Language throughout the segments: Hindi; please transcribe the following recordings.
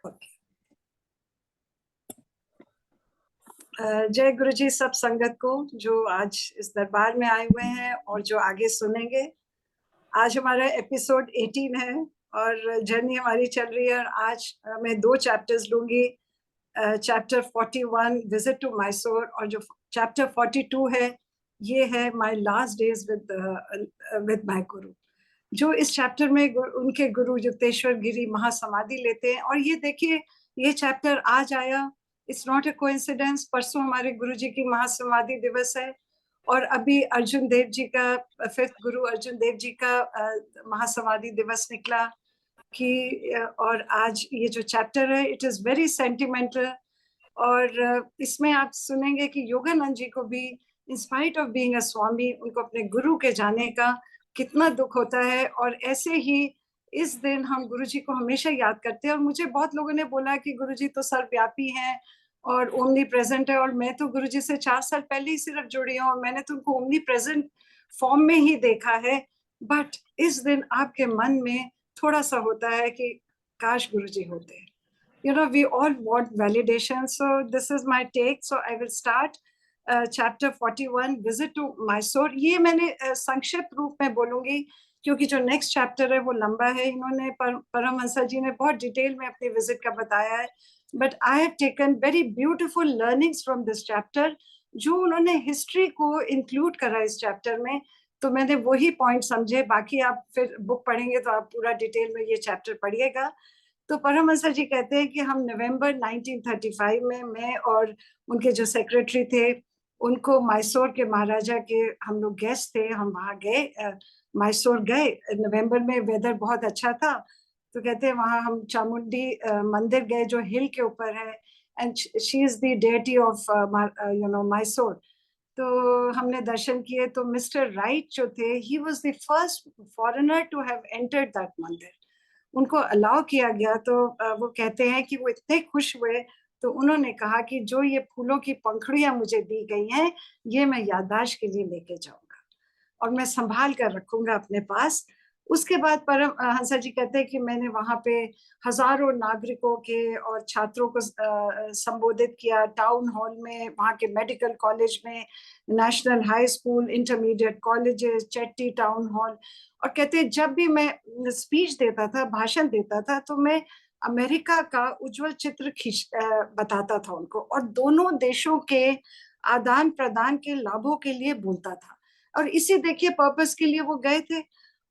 ओके। जय गुरु जी सब संगत को जो आज इस दरबार में आए हुए हैं और जो आगे सुनेंगे। आज हमारा एपिसोड 18 है और जर्नी हमारी चल रही है और आज मैं 2 चैप्टर्स लूंगी। चैप्टर 41 विजिट टू मैसूर और जो चैप्टर 42 है ये है my last days with my गुरु। जो इस चैप्टर में उनके गुरु युक्तेश्वर गिरी महासमाधि लेते हैं और ये देखिए ये चैप्टर आज आया। It's not a coincidence. परसों हमारे गुरु जी की महासमाधि दिवस है और अभी अर्जुन देव जी का 5th गुरु अर्जुन देव जी का महासमाधि दिवस निकला कि और आज ये जो चैप्टर है इट इज वेरी सेंटिमेंटल। और इसमें आप सुनेंगे कि योगानंद जी को भी इंस्पाइट ऑफ बीइंग अ स्वामी उनको अपने गुरु के जाने का कितना दुख होता है। और ऐसे ही इस दिन हम गुरु जी को हमेशा याद करते हैं। और मुझे बहुत लोगों ने बोला कि गुरु जी तो सर्वव्यापी हैं और ओमनी प्रेजेंट है और मैं तो गुरु जी से 4 साल पहले ही सिर्फ जुड़ी हूँ और मैंने तो उनको ओमनी प्रेजेंट फॉर्म में ही देखा है। बट इस दिन आपके मन में थोड़ा सा होता है कि काश गुरु जी होते। we all want validation. So this is my take. So I will start chapter 41 visit to Mysore. ये मैंने संक्षिप्त रूप में बोलूंगी क्योंकि जो नेक्स्ट चैप्टर है वो लंबा है। इन्होंने परमहंस जी ने बहुत डिटेल में अपनी विजिट का बताया है। But I have taken very beautiful learnings from this chapter जो उन्होंने हिस्ट्री को इंक्लूड करा इस चैप्टर में। तो मैंने वही पॉइंट समझे। बाकी आप फिर बुक पढ़ेंगे तो आप पूरा डिटेल में ये चैप्टर पढ़िएगा। तो परमहंस जी कहते हैं कि हम नवंबर 1935 में मैं और उनके जो सेक्रेटरी थे उनको मैसूर के महाराजा के हम लोग गेस्ट थे। हम वहाँ गए, मैसूर गए नवंबर में। वेदर बहुत अच्छा था। तो कहते हैं वहाँ हम चामुंडी मंदिर गए जो हिल के ऊपर है and she is the deity of Mysore. तो हमने दर्शन किए। तो मिस्टर राइट जो थे he was the first foreigner to have entered that मंदिर। उनको अलाउ किया गया। तो वो कहते हैं कि वो इतने खुश हुए तो उन्होंने कहा कि जो ये फूलों की पंखुड़ियां मुझे दी गई हैं ये मैं याददाश्त के लिए लेके जाऊंगा और मैं संभाल कर रखूंगा अपने पास। उसके बाद परमहंस जी कहते हैं कि मैंने वहां पे हजारों नागरिकों के और छात्रों को संबोधित किया टाउन हॉल में, वहाँ के मेडिकल कॉलेज में, national high school, intermediate colleges, Chetty town hall. और कहते हैं जब भी मैं स्पीच देता था, भाषण देता था, तो मैं अमेरिका का उज्जवल चित्र बताता था उनको और दोनों देशों के आदान प्रदान के लाभों के लिए बोलता था। और इसी देखिए पर्पस के लिए वो गए थे।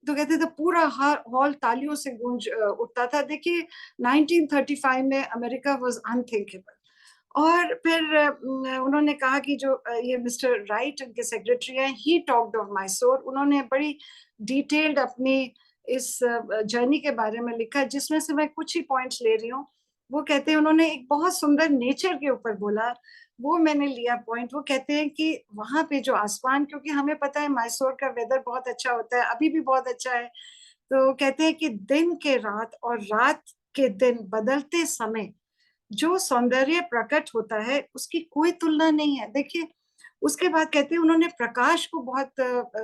तो कहते थे पूरा हॉल तालियों से गूंज उठता था। देखिए 1935 में अमेरिका वाज अनथिंकेबल। और फिर उन्होंने कहा कि जो ये मिस्टर राइट उनके सेक्रेटरी हैं ही टॉक्ड ऑफ मैसूर। उन्होंने बड़ी डिटेल्ड अपनी इस जर्नी के बारे में लिखा जिसमें से मैं कुछ ही पॉइंट्स ले रही हूँ। वो कहते हैं उन्होंने एक बहुत सुंदर नेचर के ऊपर बोला, वो मैंने लिया पॉइंट। वो कहते हैं कि वहां पे जो आसमान, क्योंकि हमें पता है मैसूर का वेदर बहुत अच्छा होता है, अभी भी बहुत अच्छा है। तो कहते हैं कि दिन के रात और रात के दिन बदलते समय जो सौंदर्य प्रकट होता है उसकी कोई तुलना नहीं है। देखिए उसके बाद कहते हैं उन्होंने प्रकाश को बहुत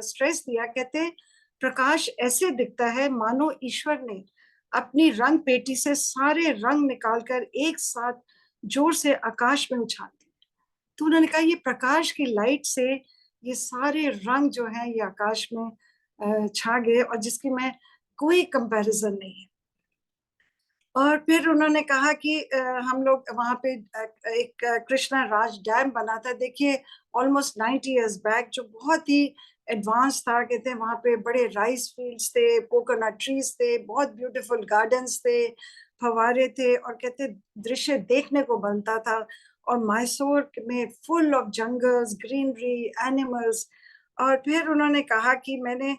स्ट्रेस दिया। कहते हैं प्रकाश ऐसे दिखता है मानो ईश्वर ने अपनी रंग पेटी से सारे रंग निकालकर एक साथ जोर से आकाश में उछाल दिए। तो उन्होंने कहा ये प्रकाश की लाइट से ये सारे रंग जो हैं ये आकाश में छा गए और जिसकी मैं कोई कंपैरिजन नहीं है। और फिर उन्होंने कहा कि हम लोग वहां पे एक कृष्णा राज डैम बना था। देखिए ऑलमोस्ट 90 इयर्स बैक, जो बहुत ही एडवांस था। कहते हैं वहां पे बड़े राइस फील्ड्स थे, कोकोनट ट्रीज थे, बहुत ब्यूटीफुल गार्डन्स थे, फवारे थे और कहते दृश्य देखने को बनता था। और मैसूर में full of jungles, greenery, animals. और फिर उन्होंने कहा कि मैंने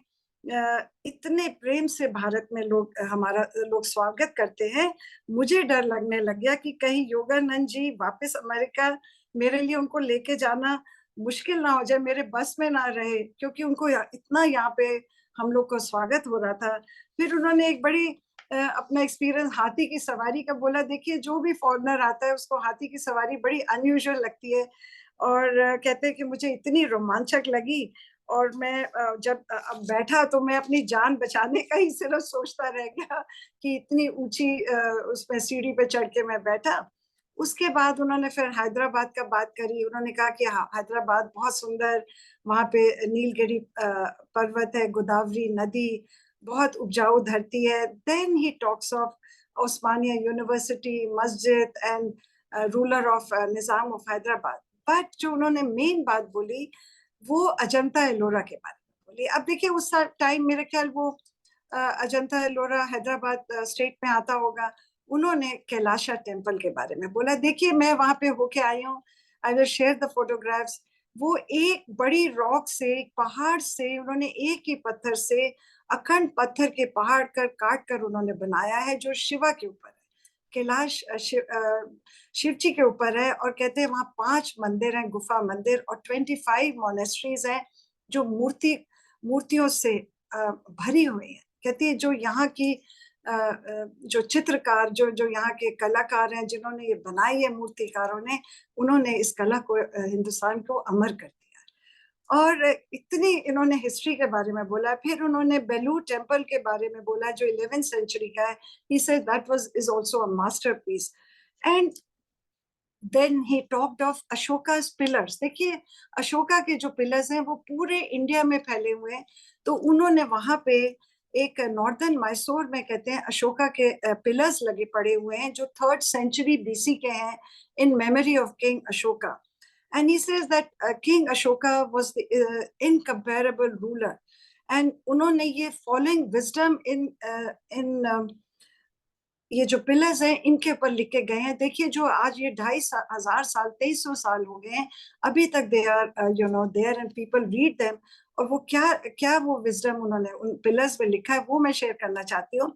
इतने प्रेम से भारत में हमारा लोग स्वागत करते हैं, मुझे डर लगने लग गया कि कहीं योगानंद जी वापस अमेरिका मेरे लिए उनको लेके जाना मुश्किल ना हो जाए, मेरे बस में ना रहे, क्योंकि उनको इतना यहाँ पे हम लोग को स्वागत हो रहा था। फिर उन्होंने एक बड़ी अपना एक्सपीरियंस हाथी की सवारी का बोला। देखिए जो भी फॉरेनर आता है उसको हाथी की सवारी बड़ी अनयूजुअल लगती है और कहते हैं कि मुझे इतनी रोमांचक लगी और मैं जब अब बैठा तो मैं अपनी जान बचाने का ही सिर्फ सोचता रह गया कि इतनी ऊंची उसमें सीढ़ी पे चढ़ के मैं बैठा। उसके बाद उन्होंने फिर हैदराबाद का बात करी। उन्होंने कहा कि हैदराबाद बहुत सुंदर, वहां पे नीलगिरी पर्वत है, गोदावरी नदी, बहुत उपजाऊ धरती है। Then he talks of Osmania university, मस्जिद and ruler of Nizam of Hyderabad. But जो उन्होंने मेन बात बोली वो अजंता एलोरा के बारे में बोली। अब देखिए उस टाइम मेरे ख्याल वो अजंता एलोरा हैदराबाद स्टेट में आता होगा। उन्होंने कैलाशा टेम्पल के बारे में बोला। देखिए मैं वहां पे होके आई हूँ, I will share the photographs. वो एक बड़ी रॉक से, एक पहाड़ से उन्होंने एक ही पत्थर से अखंड पत्थर के पहाड़ काट कर उन्होंने बनाया है, जो शिवा के ऊपर है, कैलाश शिव जी के ऊपर है। और कहते हैं वहां 5 मंदिर हैं, गुफा मंदिर, और 25 मोनेस्ट्रीज हैं जो मूर्तियों से भरी हुई है। कहती है जो यहाँ की जो चित्रकार, जो जो यहाँ के कलाकार हैं, जिन्होंने ये बनाई है, मूर्तिकारों ने, उन्होंने इस कला को हिंदुस्तान को अमर कर दिया। और इतनी इन्होंने हिस्ट्री के बारे में बोला। फिर उन्होंने बेलूर टेम्पल के बारे में बोला जो 11th सेंचुरी का है। He said that was is also a masterpiece. And then he talked of Ashoka's pillars. देखिए अशोका के जो पिलर्स हैं वो पूरे इंडिया में फैले हुए हैं। तो उन्होंने वहां पे एक नॉर्दर्न मैसूर में कहते हैं अशोका के पिलर्स लगे पड़े हुए हैं जो 3rd सेंचुरी BC के हैं, in memory of king Ashoka. And he says that King Ashoka was the incomparable ruler, and उन्होंने ये following wisdom in ये जो पिलर्स हैं इनके ऊपर लिख के गए हैं। देखिए जो आज ये 2500 साल 2300 साल हो गए हैं, अभी तक they are there and people read them. और वो क्या क्या वो विजडम उन्होंने उन पिलर्स में लिखा है वो मैं शेयर करना चाहती हूँ।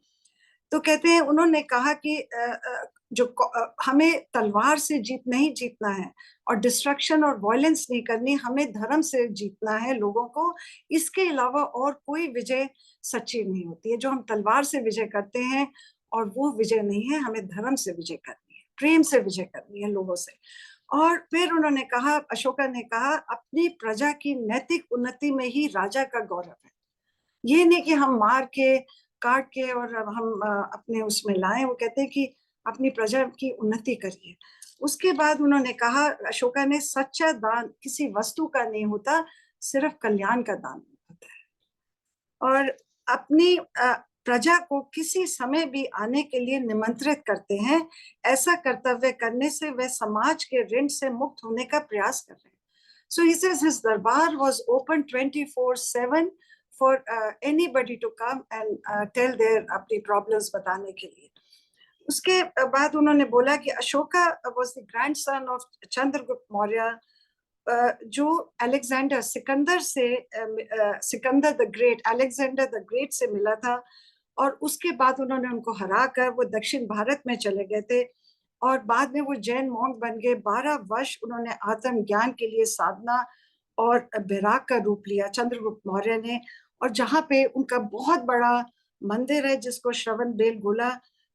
तो कहते हैं उन्होंने कहा कि हमें तलवार से नहीं जीतना है और डिस्ट्रक्शन और वायलेंस नहीं करनी, हमें धर्म से जीतना है लोगों को। इसके अलावा और कोई विजय सच्ची नहीं होती है। जो हम तलवार से विजय करते हैं और वो विजय नहीं है, हमें धर्म से विजय करनी है, प्रेम से विजय करनी है लोगों से। और फिर उन्होंने कहा, अशोका ने कहा, अपनी प्रजा की नैतिक उन्नति में ही राजा का गौरव है। ये नहीं कि हम मार के काट के और हम अपने उसमें लाएं। वो कहते हैं कि अपनी प्रजा की उन्नति करिए। उसके बाद उन्होंने कहा, अशोका ने, सच्चा दान किसी वस्तु का नहीं होता, सिर्फ कल्याण का दान होता है। और अपनी प्रजा को किसी समय भी आने के लिए निमंत्रित करते हैं। ऐसा कर्तव्य करने से वे समाज के ऋण से मुक्त होने का प्रयास कर रहे हैं। So he says his darbar was open 24/7 for anybody to come and tell their अपनी problems बताने के लिए। उसके बाद उन्होंने बोला कि Ashoka was the grandson of Chandragupta Maurya, जो अलेक्जेंडर सिकंदर से Sikandar the great, Alexander the great से मिला था। और उसके बाद उन्होंने उनको हरा कर वो दक्षिण भारत में चले गए थे और बाद में वो जैन मॉन्क बन गए। 12 वर्ष उन्होंने आत्मज्ञान के लिए साधना और बैराग का रूप लिया चंद्रगुप्त मौर्य ने। और जहाँ पे उनका बहुत बड़ा मंदिर है जिसको श्रवण बेलगोला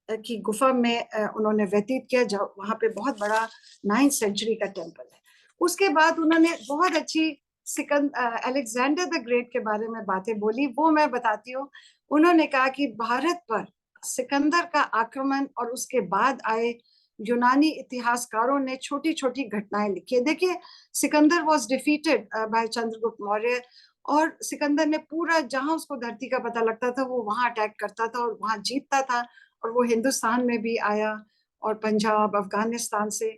की गुफा में उन्होंने व्यतीत किया, वहां पे बहुत बड़ा 9th सेंचुरी का टेम्पल है। उसके बाद उन्होंने बहुत अच्छी अलेक्जेंडर द ग्रेट के बारे में बातें बोली, वो मैं बताती हूँ। उन्होंने कहा कि भारत पर सिकंदर का आक्रमण और उसके बाद आए यूनानी इतिहासकारों ने छोटी छोटी घटनाएं लिखी है। देखिए Sikandar was defeated by Chandragupta Maurya, और सिकंदर ने पूरा जहां उसको धरती का पता लगता था वो वहां अटैक करता था और वहां जीतता था। और वो हिंदुस्तान में भी आया और पंजाब, अफगानिस्तान से।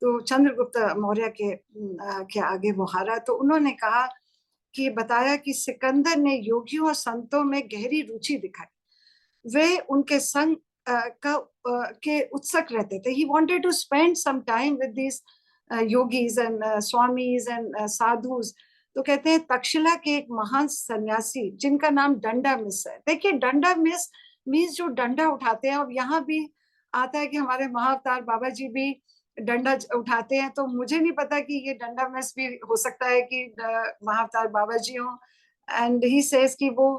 तो चंद्रगुप्त मौर्य के आगे वो हारा। तो उन्होंने कहा कि बताया कि सिकंदर ने योगियों और संतों में गहरी रुचि दिखाई। वे उनके संग के उत्सुक रहते थे। He wanted to spend some time with these yogis and swamis and sadhus. तो कहते हैं तक्षशिला के एक महान सन्यासी जिनका नाम डंडा मिस है। देखिए डंडा मिस मीन्स जो डंडा उठाते हैं। और यहाँ भी आता है कि हमारे महाअवतार बाबा जी भी डंडा उठाते हैं। तो मुझे नहीं पता कि ये डंडा मिस भी हो सकता है कि महाअवतार बाबा जी हो। एंड ही सेज कि वो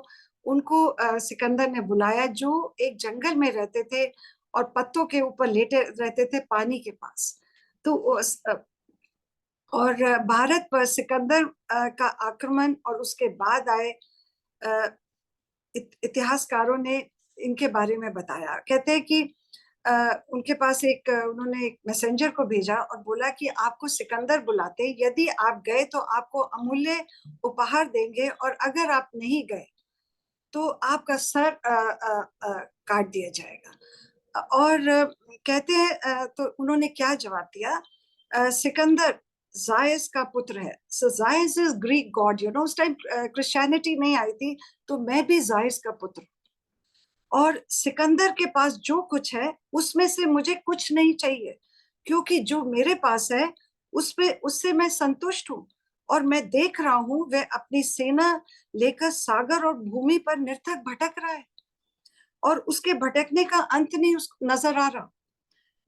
उनको सिकंदर ने बुलाया जो एक जंगल में रहते थे और पत्तों के ऊपर लेटे रहते थे पानी के पास। तो और भारत पर सिकंदर का आक्रमण और उसके बाद आए इतिहासकारों ने इनके बारे में बताया। कहते हैं कि उनके पास उन्होंने एक मैसेंजर को भेजा और बोला कि आपको सिकंदर बुलाते, यदि आप गए तो आपको अमूल्य उपहार देंगे, और अगर आप नहीं गए तो आपका सर काट दिया जाएगा। और कहते हैं तो उन्होंने क्या जवाब दिया, सिकंदर जायस का पुत्र है। So Zeus is Greek god, you know, उस टाइम क्रिश्चियनिटी नहीं आई थी, तो मैं भी जायस का पुत्र, और सिकंदर के पास जो कुछ है उसमें से मुझे कुछ नहीं चाहिए, क्योंकि जो मेरे पास है उससे मैं संतुष्ट हूँ। और मैं देख रहा हूं वह अपनी सेना लेकर सागर और भूमि पर निरर्थक भटक रहा है, और उसके भटकने का अंत नहीं नजर आ रहा।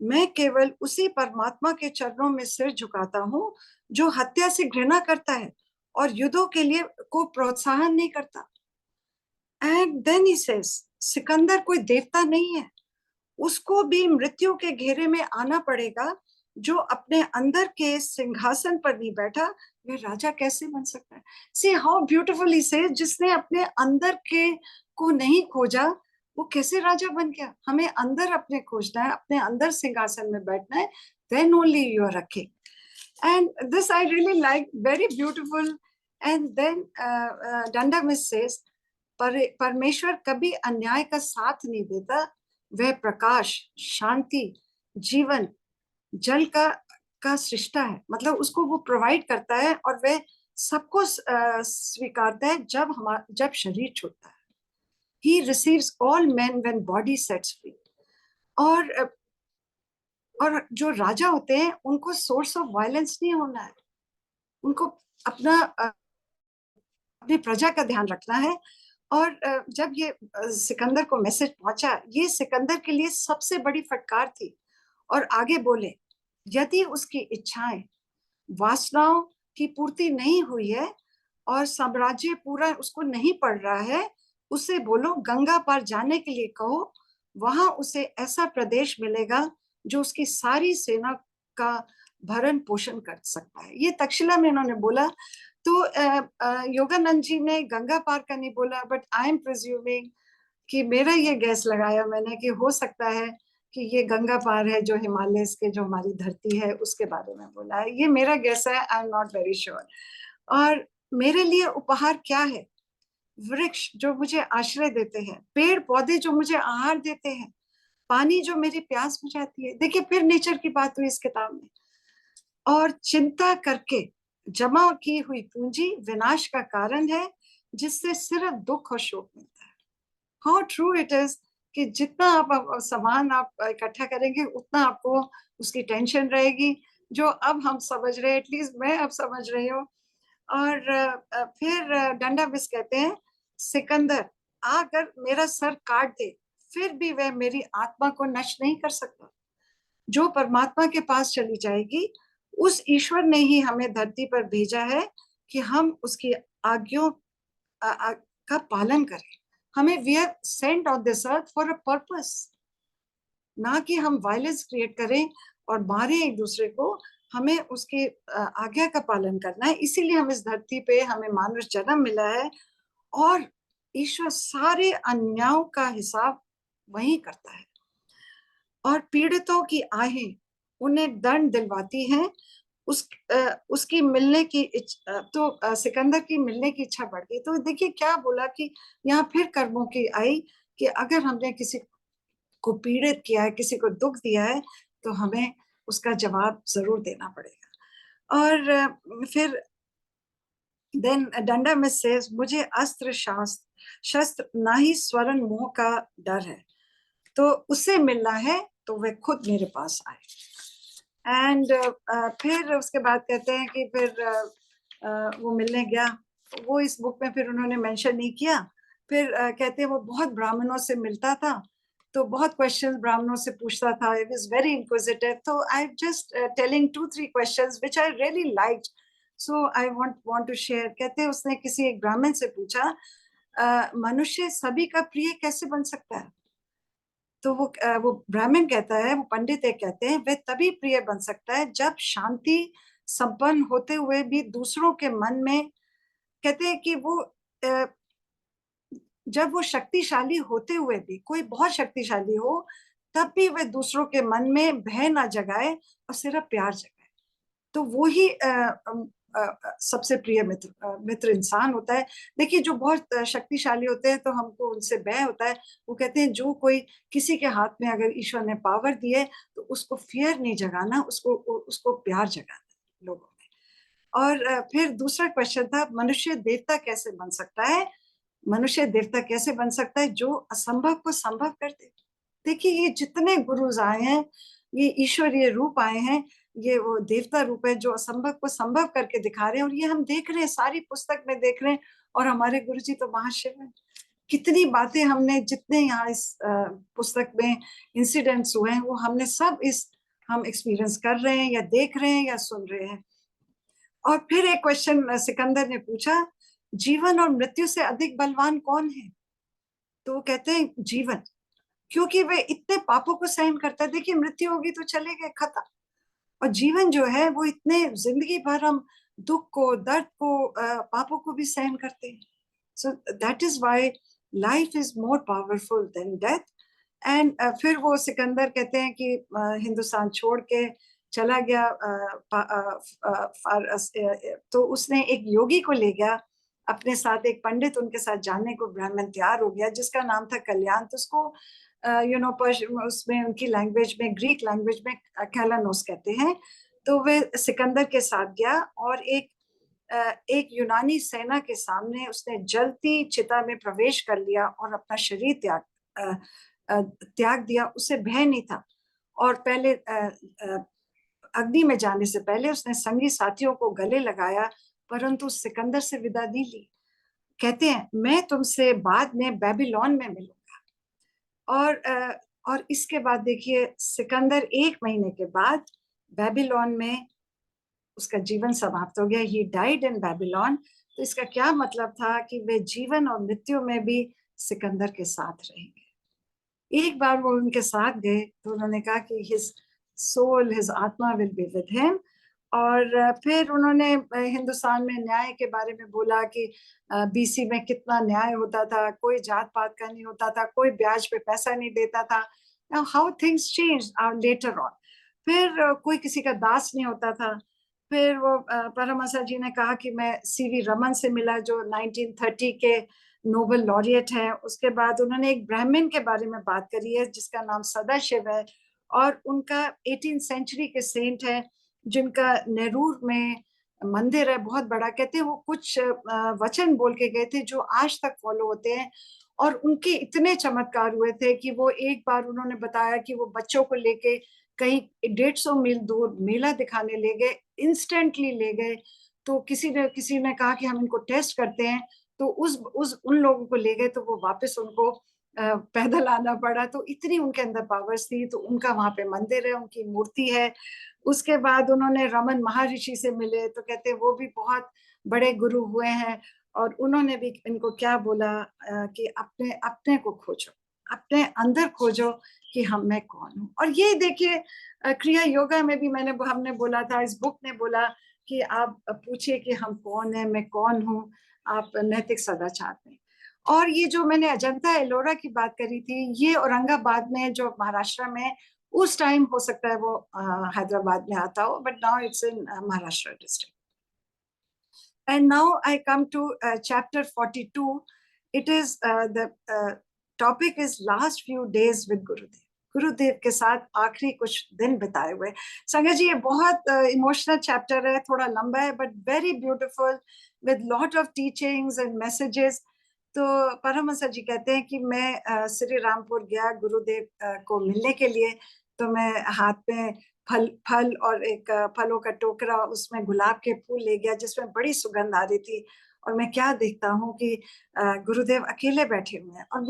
मैं केवल उसी परमात्मा के चरणों में सिर झुकाता हूँ जो हत्या से घृणा करता है और युद्धों के लिए को प्रोत्साहन नहीं करता। And then he says, Sikandar कोई देवता नहीं है, उसको भी मृत्यु के घेरे में आना पड़ेगा। जो अपने अंदर के सिंहासन पर नहीं बैठा वह राजा कैसे बन सकता है। सी हाउ ब्यूटिफुली से, जिसने अपने अंदर के को नहीं खोजा वो कैसे राजा बन गया। हमें अंदर अपने खोजना है, अपने अंदर सिंहासन में बैठना है, then only you are a king. and this I really like, very beautiful. And then Danda Miss says, परमेश्वर कभी अन्याय का साथ नहीं देता, वह प्रकाश, शांति, जीवन, जल का सृष्टा है। मतलब उसको वो प्रोवाइड करता है, और वह सबको स्वीकारता है जब शरीर छूटता है। He receives all men when body sets free. और जो राजा होते हैं उनको सोर्स ऑफ वायलेंस नहीं होना है, उनको अपनी प्रजा का ध्यान रखना है। और जब ये सिकंदर को मैसेज पहुंचा, ये सिकंदर के लिए सबसे बड़ी फटकार थी। और आगे बोले, यदि उसकी इच्छाएं, वासनाओं की पूर्ति नहीं हुई है और साम्राज्य पूरा उसको नहीं पड़ रहा है, उसे बोलो गंगा पार जाने के लिए कहो, वहां उसे ऐसा प्रदेश मिलेगा जो उसकी सारी सेना का भरण पोषण कर सकता है। ये तक्षशिला में इन्होंने बोला। तो योगानंद जी ने गंगा पार का नहीं बोला, बट आई एम प्रिज्यूमिंग कि मेरा ये गैस लगाया मैंने कि हो सकता है कि ये गंगा पार है जो हिमालय के, जो हमारी धरती है उसके बारे में बोला है। ये मेरा गैस है, I am not very sure. और मेरे लिए उपहार क्या है? वृक्ष जो मुझे आश्रय देते हैं, पेड़ पौधे जो मुझे आहार देते हैं, पानी जो मेरी प्यास बुझाती है। देखिए फिर नेचर की बात हुई इस किताब में। और चिंता करके जमा की हुई पूंजी विनाश का कारण है, जिससे सिर्फ दुख और शोक मिलता है। हाउ ट्रू इट इज कि जितना आप सामान आप इकट्ठा करेंगे उतना आपको उसकी टेंशन रहेगी, जो अब हम समझ रहे हैं, एटलीस्ट मैं अब समझ रही हूँ। और फिर डंडा बिस कहते हैं, सिकंदर आकर मेरा सर काट दे, फिर भी वह मेरी आत्मा को नष्ट नहीं कर सकता। जो परमात्मा के पास चली जाएगी, उस ईश्वर ने ही हमें धरती पर भेजा है कि हम उसकी आज्ञों का पालन करें। हमें we are sent on this earth for a purpose, ना कि हम वायलेंस क्रिएट करें और मारें एक दूसरे को। हमें उसके आज्ञा का पालन करना है। इसीलिए हम इस धरती पे, हमें मानव जन्म मिला है, और ईश्वर सारे अन्यायों का हिसाब वही करता है। और पीड़ितों की आहें उन्हें दंड दिलवाती हैं। उसकी मिलने की तो सिकंदर की मिलने की इच्छा बढ़ गई। तो देखिए क्या बोला कि यहाँ फिर कर्मों की आई कि अगर हमने किसी को पीड़ित किया है, किसी को दुख दिया है, तो हमें उसका जवाब जरूर देना पड़ेगा। और फिर देन डंडा में से, मुझे अस्त्र शस्त्र ना ही स्वर्ण मोह का डर है, तो उससे मिलना है तो वह खुद मेरे पास आए। एंड फिर उसके बाद कहते हैं कि फिर वो मिलने गया। वो इस बुक में फिर उन्होंने मेंशन नहीं किया। फिर कहते हैं वो बहुत ब्राह्मणों से मिलता था, तो बहुत क्वेश्चंस ब्राह्मणों से पूछता था। It was very inquisitive. तो I just telling 2-3 questions which I really liked, so I want to share. कहते हैं उसने किसी एक ब्राह्मण से पूछा, मनुष्य सभी का प्रिय कैसे बन सकता है? तो वो ब्राह्मण कहता है, वो पंडित एक कहते हैं, वह तभी प्रिय बन सकता है जब शांति, संपन्न होते हुए भी दूसरों के मन में, कहते हैं कि वो जब वो शक्तिशाली होते हुए भी, कोई बहुत शक्तिशाली हो, तब भी वह दूसरों के मन में भय ना जगाए और सिर्फ प्यार जगाए। तो वो ही सबसे प्रिय मित्र इंसान होता है। देखिए, जो बहुत शक्तिशाली होते हैं तो हमको उनसे भय होता है। वो कहते हैं जो कोई किसी के हाथ में अगर ईश्वर ने पावर दी है तो उसको फियर नहीं जगाना, उसको प्यार जगाना लोगों में। और फिर दूसरा क्वेश्चन था, मनुष्य देवता कैसे बन सकता है? मनुष्य देवता कैसे बन सकता है? जो असंभव को संभव कर दे। देखिए, ये जितने गुरुज आए हैं, ये ईश्वरीय रूप आए हैं, ये वो देवता रूप है जो असंभव को संभव करके दिखा रहे हैं। और ये हम देख रहे हैं, सारी पुस्तक में देख रहे हैं। और हमारे गुरुजी तो महाशिव हैं। कितनी बातें हमने, जितने यहाँ इस पुस्तक में इंसिडेंट्स हुए हैं, वो हमने सब हम एक्सपीरियंस कर रहे हैं, या देख रहे हैं, या सुन रहे हैं। और फिर एक क्वेश्चन सिकंदर ने पूछा, जीवन और मृत्यु से अधिक बलवान कौन है? तो वो कहते हैं जीवन, क्योंकि वे इतने पापों को सहन करता है। देखिए, मृत्यु होगी तो चले गए, खत्म। और जीवन जो है वो इतने जिंदगी भर हम दुख को, दर्द को, पापों को भी सहन करते हैं। So that is why life is more powerful than death. And फिर वो सिकंदर कहते हैं कि हिंदुस्तान छोड़ के चला गया, तो उसने एक योगी को ले गया अपने साथ, एक पंडित उनके साथ जाने को ब्राह्मण तैयार हो गया, जिसका नाम था कल्याण। तो उसको उसमें उनकी लैंग्वेज में, ग्रीक लैंग्वेज में कैलानोस कहते हैं। तो वे सिकंदर के साथ गया और एक यूनानी सेना के सामने उसने जलती चिता में प्रवेश कर लिया और अपना शरीर त्याग दिया। उसे भय नहीं था। और पहले अग्नि में जाने से पहले उसने संगी साथियों को गले लगाया, परंतु सिकंदर से विदा नहीं ली। कहते हैं, मैं तुमसे बाद में बेबीलोन में मिलूंगा। और इसके बाद देखिए, सिकंदर 1 महीने के बाद बेबीलोन में उसका जीवन समाप्त हो गया। He died in Babylon. तो इसका क्या मतलब था कि वे जीवन और मृत्यु में भी सिकंदर के साथ रहेंगे। एक बार वो उनके साथ गए तो उन्होंने कहा कि हिज सोल, हिज आत्मा विल बी विद हिम। और फिर उन्होंने हिंदुस्तान में न्याय के बारे में बोला कि बीसी में कितना न्याय होता था, कोई जात पात का नहीं होता था, कोई ब्याज पे पैसा नहीं देता था। How things change later on. फिर कोई किसी का दास नहीं होता था। फिर वो परमहंस जी ने कहा कि मैं सीवी रमन से मिला, जो 1930 के नोबेल लॉरिएट है। उसके बाद उन्होंने एक ब्राह्मण के बारे में बात करी है जिसका नाम सदाशिव है, और उनका 18th सेंचुरी के सेंट है, जिनका नेरूर में मंदिर है बहुत बड़ा। कहते हैं वो कुछ वचन बोल के गए थे जो आज तक फॉलो होते हैं। और उनके इतने चमत्कार हुए थे कि वो एक बार उन्होंने बताया कि वो बच्चों को लेके कहीं 150 मील दूर मेला दिखाने ले गए, इंस्टेंटली ले गए। तो किसी ने कहा कि हम इनको टेस्ट करते हैं, तो उस उन लोगों को ले गए, तो वो वापस उनको पैदल आना पड़ा। तो इतनी उनके अंदर पावर्स थी। तो उनका वहां पे मंदिर है, उनकी मूर्ति है। उसके बाद उन्होंने रमन महर्षि से मिले, तो कहते वो भी बहुत बड़े गुरु हुए हैं। और उन्होंने भी इनको क्या बोला कि अपने अपने को खोजो, अपने अंदर खोजो कि हम मैं कौन हूँ। और ये देखिए, क्रिया योगा में भी हमने बोला था, इस बुक ने बोला कि आप पूछिए कि हम कौन है, मैं कौन हूँ, आप नैतिक सदाचार में। और ये जो मैंने अजंता एलोरा की बात करी थी, ये औरंगाबाद में, जो महाराष्ट्र में, उस टाइम हो सकता है वो हैदराबाद में आता हो, but now it's in Maharashtra district. And now I come to chapter 42. It is the topic is last few days with Gurudev. गुरुदेव के साथ आखिरी कुछ दिन बिताए हुए। संजय जी, ये बहुत इमोशनल चैप्टर है, थोड़ा लंबा है, but very beautiful with lot of teachings and messages. तो परमहंस जी कहते हैं कि मैं श्री रामपुर गया गुरुदेव को मिलने के लिए। तो मैं हाथ में फल और एक फलों का टोकरा, उसमें गुलाब के फूल ले गया जिसमें बड़ी सुगंध आ रही थी। और मैं क्या देखता हूँ कि गुरुदेव अकेले बैठे हुए हैं, और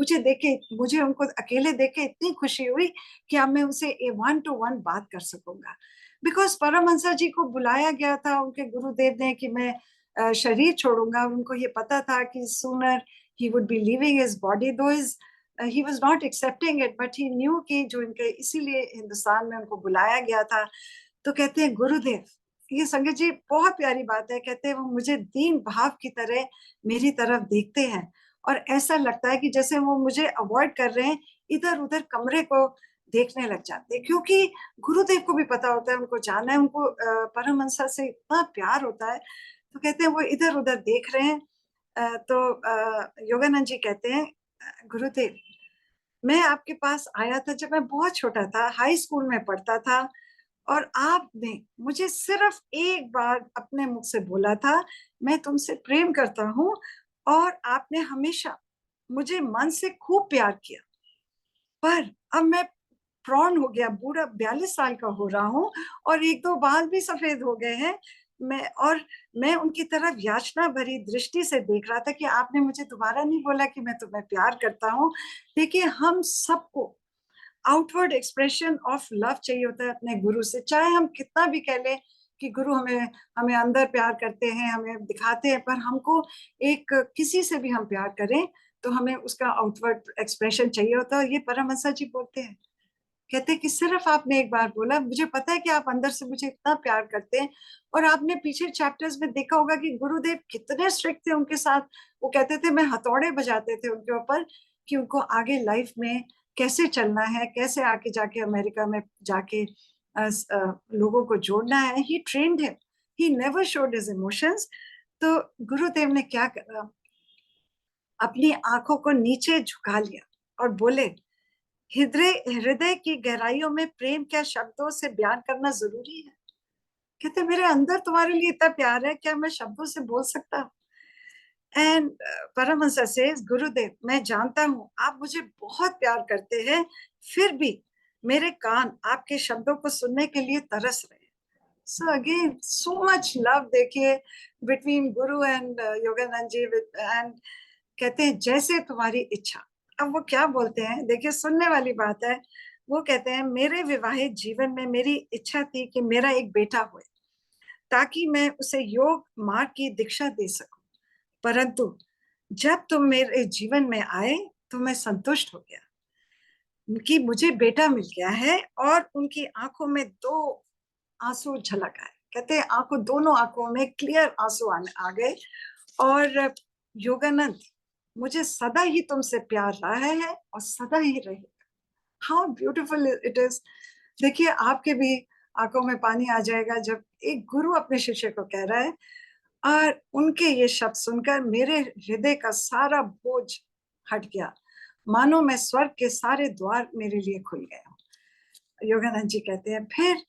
मुझे उनको अकेले देख के इतनी खुशी हुई कि अब मैं उनसे 1-to-1 बात कर सकूंगा। बिकॉज परमहंस जी को बुलाया गया था उनके गुरुदेव ने कि मैं शरीर छोड़ूंगा। उनको ये पता था कि sooner he would be living his body, दो is he was not accepting it, but he knew कि जो इनके, इसीलिए हिंदुस्तान में उनको बुलाया गया था। तो कहते हैं गुरुदेव ये संगत जी बहुत प्यारी बात है। कहते हैं वो मुझे दीन भाव की तरह मेरी तरफ देखते हैं और ऐसा लगता है कि जैसे वो मुझे अवॉइड कर रहे हैं, इधर उधर कमरे को देखने लग जाते हैं, क्योंकि गुरुदेव को भी पता होता है, उनको जानना है, उनको परमहंसा से इतना प्यार होता है। तो कहते हैं वो इधर उधर देख रहे हैं। तो योगानंद जी कहते हैं, गुरुदेव मैं आपके पास आया था जब मैं बहुत छोटा था, हाई स्कूल में पढ़ता था, और आपने मुझे सिर्फ एक बार अपने मुख से बोला था, मैं तुमसे प्रेम करता हूँ, और आपने हमेशा मुझे मन से खूब प्यार किया। पर अब मैं प्रौढ़ हो गया, बूढ़ा 42 साल का हो रहा हूँ, और एक दो बाल भी सफेद हो गए हैं। मैं उनकी तरफ याचना भरी दृष्टि से देख रहा था कि आपने मुझे दोबारा नहीं बोला कि मैं तुम्हें प्यार करता हूँ। देखिए, हम सबको आउटवर्ड एक्सप्रेशन ऑफ लव चाहिए होता है अपने गुरु से, चाहे हम कितना भी कह लें कि गुरु हमें हमें अंदर प्यार करते हैं, हमें दिखाते हैं, पर हमको एक किसी से भी हम प्यार करें तो हमें उसका आउटवर्ड एक्सप्रेशन चाहिए होता है। ये परमहंसा जी बोलते हैं, कहते हैं कि सिर्फ आपने एक बार बोला, मुझे पता है कि आप अंदर से मुझे इतना प्यार करते हैं। और आपने पीछे चैप्टर्स में देखा होगा कि गुरुदेव कितने स्ट्रिक्ट थे उनके साथ। वो कहते थे, मैं हथौड़े बजाते थे उनके ऊपर कि उनको आगे लाइफ में कैसे चलना है, कैसे आके जाके अमेरिका में जाके लोगों को जोड़ना है। He trained him, he never showed his emotions. तो गुरुदेव ने क्या करा, अपनी आंखों को नीचे झुका लिया और बोले, हृदय हृदय की गहराइयों में प्रेम क्या शब्दों से बयान करना जरूरी है? कहते मेरे अंदर तुम्हारे लिए इतना प्यार है, क्या मैं शब्दों से बोल सकता हूँ? एंड परमहंस सेज, गुरुदेव मैं जानता हूँ आप मुझे बहुत प्यार करते हैं, फिर भी मेरे कान आपके शब्दों को सुनने के लिए तरस रहे हैं। So again so much love, देखिए, between Guru and Yogananda ji. And कहते हैं, जैसे तुम्हारी इच्छा। अब वो क्या बोलते हैं, देखिए सुनने वाली बात है। वो कहते हैं, मेरे विवाहित जीवन में मेरी इच्छा थी कि मेरा एक बेटा हो, ताकि मैं उसे योग मार्ग की दीक्षा दे सकूं, परंतु जब तुम मेरे जीवन में आए तो मैं संतुष्ट हो गया कि मुझे बेटा मिल गया है। और उनकी आंखों में दो आंसू झलक आए। कहते हैं आंखों, दोनों आंखों में क्लियर आंसू आ गए। और योगानंद, मुझे सदा ही तुमसे प्यार रहा है और सदा ही रहेगा। How beautiful it is. देखिए, आपके भी आंखों में पानी आ जाएगा जब एक गुरु अपने शिष्य को कह रहा है। और उनके ये शब्द सुनकर मेरे हृदय का सारा बोझ हट गया, मानो मैं स्वर्ग के सारे द्वार मेरे लिए खुल गए। योगानंद जी कहते हैं, फिर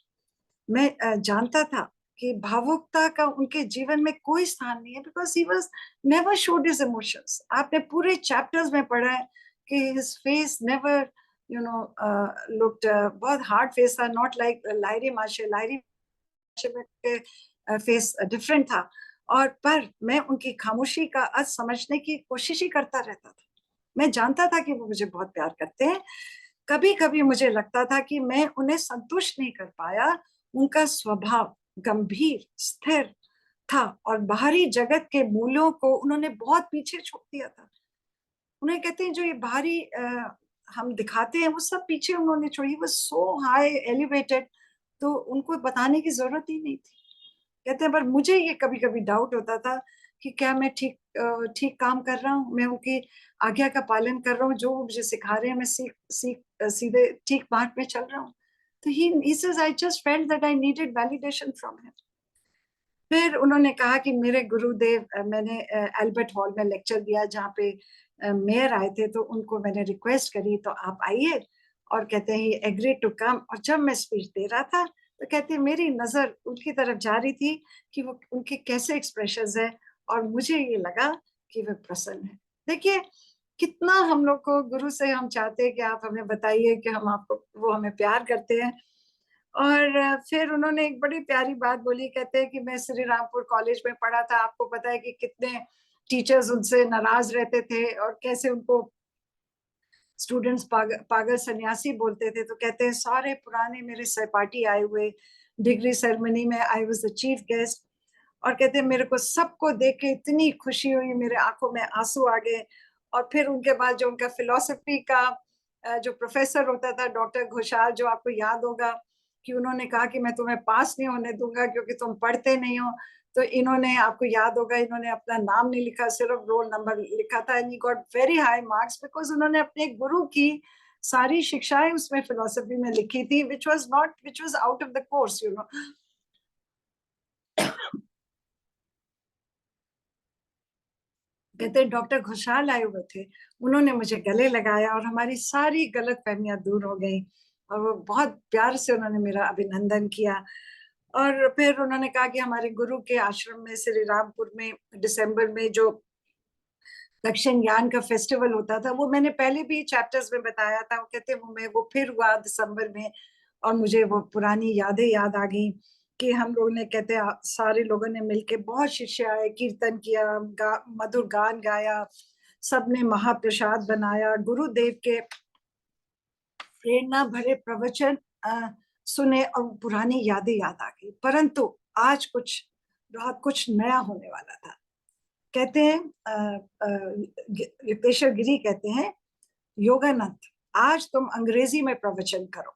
मैं जानता था कि भावुकता का उनके जीवन में कोई स्थान नहीं है, because he was never showed his emotions. आपने पूरे चैप्टर्स में पढ़ा है कि हिज फेस नेवर लुक्ड, बहुत हार्ड फेस था, नॉट लाइक लायरी माशे। लायरी माशे में फेस डिफरेंट था। और पर मैं उनकी खामोशी का अर्थ समझने की कोशिश ही करता रहता था। मैं जानता था कि वो मुझे बहुत प्यार करते हैं। कभी कभी मुझे लगता था कि मैं उन्हें संतुष्ट नहीं कर पाया। उनका स्वभाव गंभीर, स्थिर था, और बाहरी जगत के मूल्यों को उन्होंने बहुत पीछे छोड़ दिया था। उन्हें कहते हैं, जो ये बाहरी हम दिखाते हैं वो सब पीछे उन्होंने छोड़ी। वो सो हाई एलिवेटेड, तो उनको बताने की जरूरत ही नहीं थी। कहते हैं, पर मुझे ये कभी कभी डाउट होता था कि क्या मैं ठीक काम कर रहा हूँ, मैं उनकी आज्ञा का पालन कर रहा हूँ, जो वो मुझे सिखा रहे हैं मैं सीधे ठीक मार्ग में चल रहा हूँ। तो he says, I just felt that I needed validation from him. फिर उन्होंने कहा कि मेरे गुरुदेव, मैंने एल्बर्ट हॉल में लेक्चर दिया जहाँ पे मेयर आए थे, तो उनको मैंने रिक्वेस्ट करी तो आप आइए। और कहते हैं एग्री टू कम। और जब मैं स्पीच दे रहा था तो कहते हैं मेरी नजर उनकी तरफ जा रही थी कि वो उनके कैसे एक्सप्रेशंस है, और मुझे ये लगा कि वे प्रसन्न है। देखिए, कितना हम लोग को गुरु से हम चाहते हैं कि आप हमें बताइए कि हम आपको, वो हमें प्यार करते हैं। और फिर उन्होंने एक बड़ी प्यारी बात बोली। कहते हैं कि मैं श्री रामपुर कॉलेज में पढ़ा था, आपको पता है कि कितने टीचर्स उनसे नाराज रहते थे और कैसे उनको स्टूडेंट्स पागल सन्यासी बोलते थे। तो कहते हैं सारे पुराने मेरे सहपाठी आए हुए, डिग्री सेरेमनी में I was the chief guest. और कहते हैं मेरे को सबको देख के इतनी खुशी हुई, मेरे आंखों में आंसू आ गए। और फिर उनके बाद जो उनका फिलोसफी का जो प्रोफेसर होता था, डॉक्टर घोषाल, जो आपको याद होगा कि उन्होंने कहा कि मैं तुम्हें पास नहीं होने दूंगा क्योंकि तुम पढ़ते नहीं हो। तो इन्होंने, आपको याद होगा, इन्होंने अपना नाम नहीं लिखा, सिर्फ रोल नंबर लिखा था, and he got very high marks because उन्होंने अपने गुरु की सारी शिक्षाएं उसमें फिलोसफी में लिखी थी, which was out of the course, you know. कहते डॉक्टर घोषाल आए हुए थे, उन्होंने मुझे गले लगाया और हमारी सारी गलत फहमियां दूर हो गई, और वो बहुत प्यार से उन्होंने मेरा अभिनंदन किया। और फिर उन्होंने कहा कि हमारे गुरु के आश्रम में श्री रामपुर में दिसंबर में जो दक्षिण ज्ञान का फेस्टिवल होता था, वो मैंने पहले भी चैप्टर्स में बताया था। वो कहते वो फिर हुआ दिसंबर में, और मुझे वो पुरानी यादें याद आ गई कि हम लोगों ने, कहते सारे लोगों ने मिलके बहुत शिष्य आए, कीर्तन किया, मधुर गान गाया, सबने महाप्रसाद बनाया, गुरुदेव के प्रेरणा भरे प्रवचन सुने, और पुरानी यादें याद आ गई। परंतु आज कुछ नया होने वाला था। कहते हैं युक्तेश्वर गिरी कहते हैं, योगानंद आज तुम अंग्रेजी में प्रवचन करो।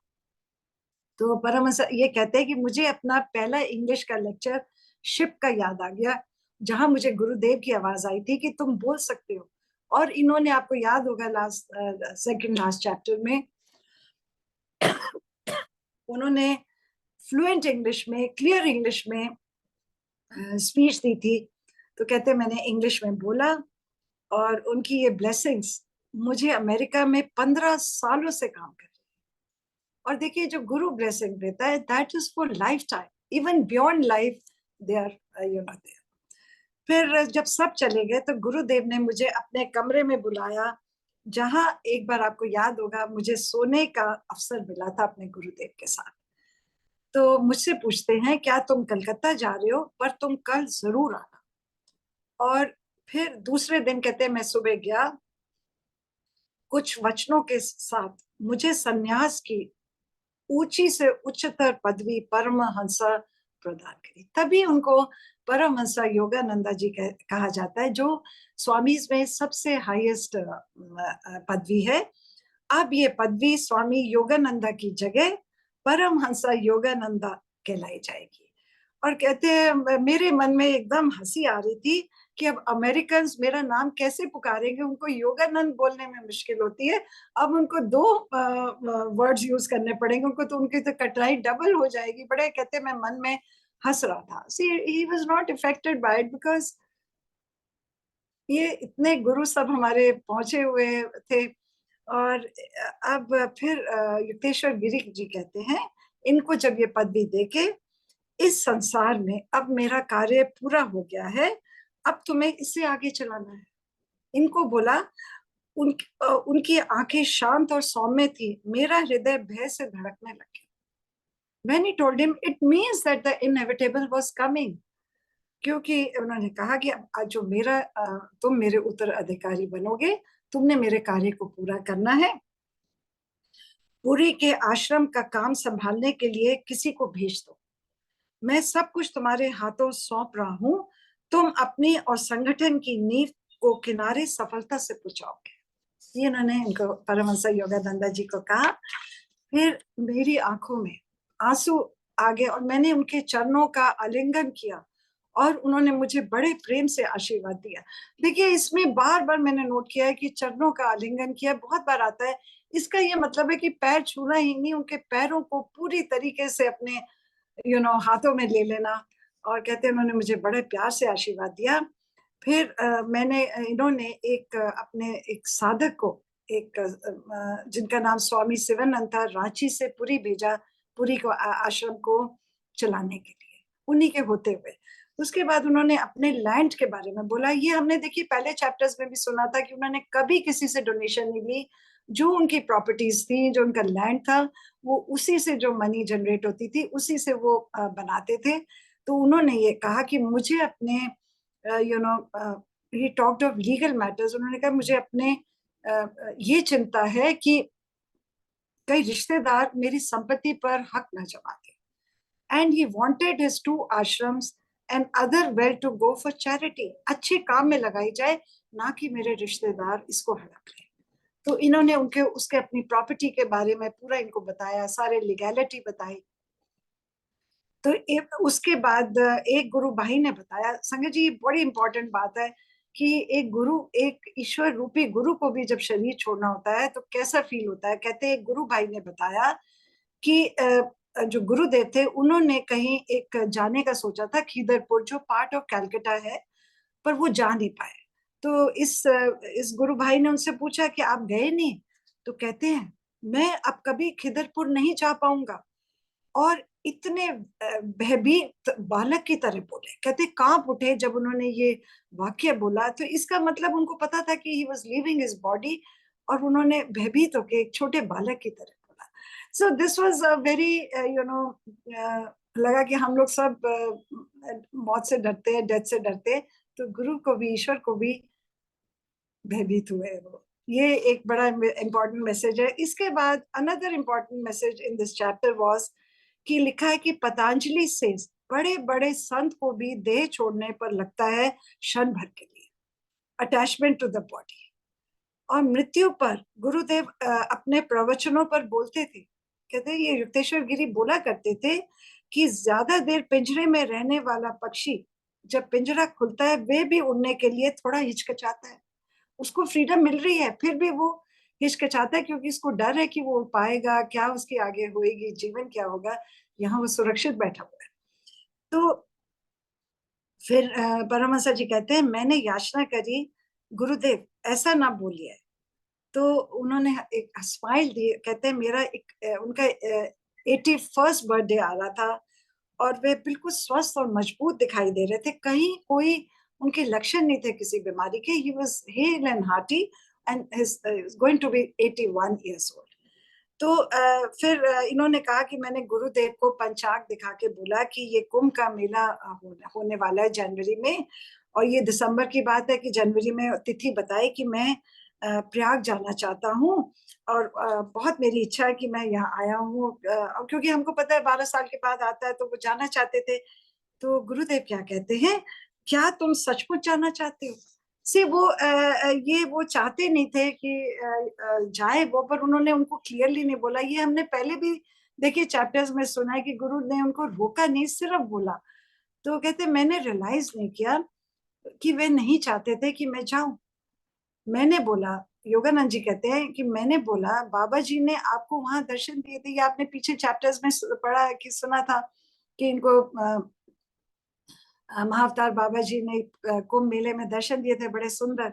तो परमहंस ये कहते हैं कि मुझे अपना पहला इंग्लिश का लेक्चर शिप का याद आ गया, जहां मुझे गुरुदेव की आवाज आई थी कि तुम बोल सकते हो। और इन्होंने, आपको याद होगा सेकंड लास्ट चैप्टर में उन्होंने फ्लुएंट इंग्लिश में, क्लियर इंग्लिश में स्पीच दी थी। तो कहते मैंने इंग्लिश में बोला, और उनकी ये ब्लेसिंग्स मुझे अमेरिका में 15 सालों से काम कर रही है। और देखिए, जो गुरु ब्लेसिंग देता है, that is for life time, even beyond life they are, you know there. फिर जब सब चले गए तो गुरुदेव ने मुझे अपने कमरे में बुलाया, जहां एक बार, आपको याद होगा, मुझे सोने का अवसर मिला था अपने गुरुदेव के साथ। तो मुझसे पूछते हैं, क्या तुम कलकत्ता जा रहे हो, पर तुम कल जरूर आना। और फिर दूसरे दिन, कहते मैं सुबह गया, कुछ वचनों के साथ मुझे सन्यास की ऊंची से उच्चतर पदवी परमहंसा प्रदान करी। तभी उनको परमहंसा योगानंदा जी कहा जाता है, जो स्वामी में सबसे हाईएस्ट पदवी है। अब ये पदवी स्वामी योगानंदा की जगह परमहंसा योगानंदा कहलाई जाएगी। और कहते हैं मेरे मन में एकदम हंसी आ रही थी कि अब अमेरिकन मेरा नाम कैसे पुकारेंगे, उनको योगानंद बोलने में मुश्किल होती है, अब उनको दो वर्ड्स यूज करने पड़ेंगे उनको, तो उनकी तो कठिनाई डबल हो जाएगी। बड़े, कहते मैं मन में हंस रहा था। See he was not affected by it, because ये इतने गुरु सब हमारे पहुंचे हुए थे। और अब फिर युक्तेश्वर गिरी जी कहते हैं, इनको जब ये पदवी देके, इस संसार में अब मेरा कार्य पूरा हो गया है, अब तुम्हें इससे आगे चलाना है। इनको बोला, उनकी आंखें शांत और सौम्य थी, मेरा हृदय भय से धड़कने लग गया। When he told him, it means that the inevitable was coming. क्योंकि उन्होंने कहा कि अब जो तुम मेरे उत्तराधिकारी बनोगे, तुमने मेरे कार्य को पूरा करना है। पुरी के आश्रम का काम संभालने के लिए किसी को भेज दो, मैं सब कुछ तुम्हारे हाथों सौंप रहा हूं, तुम अपनी और संगठन की नींव को किनारे सफलता से पहुंचाओगे। ये इन्होंने इनको परमहंस योगानंदा जी को कहा। फिर मेरी आंखों में आंसू आ गए और मैंने उनके चरणों का आलिंगन किया, और उन्होंने मुझे बड़े प्रेम से आशीर्वाद दिया। देखिए, इसमें बार बार मैंने नोट किया है कि चरणों का आलिंगन किया बहुत बार आता है। इसका ये मतलब है कि पैर छूना ही नहीं, उनके पैरों को पूरी तरीके से अपने हाथों में ले लेना। और कहते हैं उन्होंने मुझे बड़े प्यार से आशीर्वाद दिया। फिर इन्होंने अपने एक साधक को, जिनका नाम स्वामी शिवानंद था, रांची से पुरी भेजा, पुरी को आश्रम को चलाने के लिए, उन्हीं के होते हुए। उसके बाद उन्होंने अपने लैंड के बारे में बोला। ये हमने देखिए पहले चैप्टर्स में भी सुना था कि उन्होंने कभी किसी से डोनेशन नहीं ली, जो उनकी प्रॉपर्टीज थी, जो उनका लैंड था, वो उसी से जो मनी जनरेट होती थी उसी से वो बनाते थे। तो उन्होंने ये कहा कि मुझे अपने ही टॉक्ड ऑफ लीगल मैटर्स, उन्होंने कहा मुझे अपने ये चिंता है कि कई रिश्तेदार मेरी संपत्ति पर हक न जमा दे। And he wanted his 2 ashrams and other wealth to go for charity, अच्छे काम में लगाई जाए, ना कि मेरे रिश्तेदार इसको हड़प ले। तो इन्होंने उसके अपनी प्रॉपर्टी के बारे में पूरा इनको बताया, सारे लीगैलिटी बताई। तो उसके बाद एक गुरु भाई ने बताया, संगत जी ये बड़ी इंपॉर्टेंट बात है कि एक गुरु, एक ईश्वर रूपी गुरु को भी जब शरीर छोड़ना होता है तो कैसा फील होता है। कहते हैं एक गुरु भाई ने बताया कि जो गुरुदेव थे उन्होंने कहीं एक जाने का सोचा था, खीदरपुर जो पार्ट ऑफ कैलकाटा है, पर वो जा नहीं पाए। तो इस गुरु भाई ने उनसे पूछा कि आप गए नहीं? तो कहते हैं मैं अब कभी खिदरपुर नहीं जा पाऊंगा। और इतने भयभीत बालक की तरह बोले, कहते कांप उठे जब उन्होंने ये वाक्य बोला। तो इसका मतलब उनको पता था कि he was leaving his body, और उन्होंने भयभीत होके एक छोटे बालक की तरह बोला। So this was a very you know, लगा कि हम लोग सब मौत से डरते हैं, डेथ से डरते हैं, तो गुरु को भी, ईश्वर को भी भयभीत हुए वो। ये एक बड़ा इंपॉर्टेंट मैसेज है। इसके बाद another important message in this chapter was कि लिखा है कि पतंजलि से बड़े बड़े संत को भी देह छोड़ने पर लगता है क्षण भर के लिए, अटैचमेंट टू द बॉडी। और मृत्यु पर गुरुदेव अपने प्रवचनों पर बोलते थे, कहते ये युक्तेश्वर गिरी बोला करते थे कि ज्यादा देर पिंजरे में रहने वाला पक्षी जब पिंजरा खुलता है वे भी उड़ने के लिए थोड़ा हिचकिचाता है। उसको फ्रीडम मिल रही है फिर भी वो हिचकिचाता है, क्योंकि इसको डर है कि वो पाएगा क्या, उसके आगे होएगी, जीवन क्या होगा। यहाँ वो सुरक्षित बैठा हुआ है। तो फिर परमहंस जी कहते हैं मैंने याचना करी, गुरुदेव ऐसा ना बोलिए। तो उन्होंने एक स्माइल दी। कहते हैं मेरा एक उनका 81st बर्थडे आ रहा था और वे बिल्कुल स्वस्थ और मजबूत दिखाई दे रहे थे, कहीं कोई उनके लक्षण नहीं थे किसी बीमारी के। He was hale and hearty and is going to be 81 years old. तो फिर इन्होंने कहा कि मैंने गुरुदेव को पंचांग दिखा के बोला कि ये कुंभ का मेला होने वाला है जनवरी में, और ये दिसंबर की बात है कि जनवरी में तिथि बताई कि मैं प्रयाग जाना चाहता हूँ, और बहुत मेरी इच्छा है कि मैं यहाँ आया हूँ, क्योंकि हमको पता है 12 साल के बाद आता है, तो वो जाना चाहते थे। तो गुरुदेव क्या कहते हैं, क्या तुम सचमुच जाना चाहते हो? से वो ये वो चाहते नहीं थे कि जाए वो, पर उन्होंने उनको क्लियरली नहीं बोला। ये हमने पहले भी देखिए चैप्टर्स में सुना है कि गुरु ने उनको रोका नहीं, सिर्फ बोला। तो कहते मैंने रियलाइज नहीं किया कि वे नहीं चाहते थे कि मैं जाऊं। मैंने बोला, योगानंद जी कहते हैं कि मैंने बोला बाबा जी ने आपको वहां दर्शन दिए थे, ये आपने पीछे चैप्टर्स में पढ़ा कि सुना था कि इनको महाअवतार बाबा जी ने कुंभ मेले में दर्शन दिए थे बड़े सुंदर।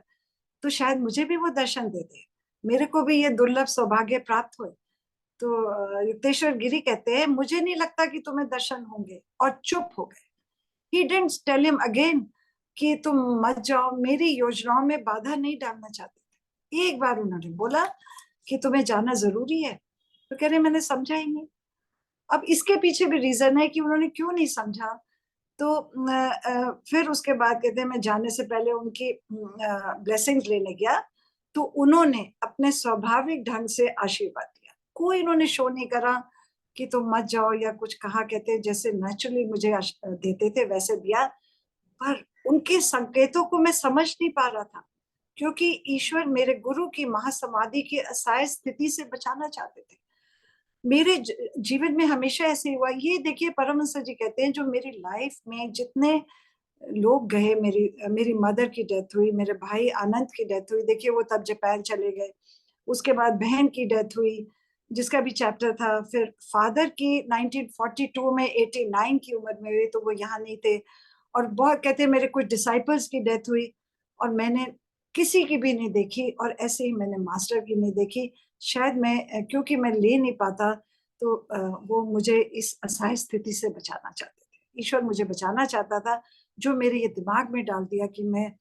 तो शायद मुझे भी वो दर्शन देते, मेरे को भी ये दुर्लभ सौभाग्य प्राप्त हुए। तो युक्तेश्वर गिरी कहते हैं मुझे नहीं लगता कि तुम्हें दर्शन होंगे, और चुप हो गए। He didn't tell him again कि तुम मत जाओ, मेरी योजनाओं में बाधा नहीं डालना चाहते थे। एक बार उन्होंने बोला कि तुम्हें जाना जरूरी है, तो कह रहे मैंने समझा ही नहीं। अब इसके पीछे भी रीजन है कि उन्होंने क्यों नहीं समझा। तो फिर उसके बाद कहते हैं मैं जाने से पहले उनकी ब्लेसिंग्स लेने गया, तो उन्होंने अपने स्वाभाविक ढंग से आशीर्वाद दिया। कोई इन्होंने शो नहीं करा कि तुम मत जाओ या कुछ कहा, कहते जैसे नेचुरली मुझे देते थे वैसे दिया। पर उनके संकेतों को मैं समझ नहीं पा रहा था, क्योंकि ईश्वर मेरे गुरु की महासमाधि की असहाय स्थिति से बचाना चाहते थे। मेरे जीवन में हमेशा ऐसे हुआ। ये देखिए परमहंस जी कहते हैं जो मेरी लाइफ में जितने लोग गए, मेरी मदर की डेथ हुई, मेरे भाई आनंद की डेथ हुई, देखिए वो तब जापान चले गए। उसके बाद बहन की डेथ हुई जिसका भी चैप्टर था। फिर फादर की 1942 में 89 की उम्र में हुई, तो वो यहाँ नहीं थे। और बहुत कहते हैं मेरे कुछ डिसाइपल्स की डेथ हुई और मैंने किसी की भी नहीं देखी, और ऐसे ही मैंने मास्टर की नहीं देखी। शायद मैं क्योंकि मैं ले नहीं पाता, तो वो मुझे इस असहाय स्थिति से बचाना चाहते थे। ईश्वर मुझे बचाना चाहता था, जो मेरे ये दिमाग में डाल दिया कि मैं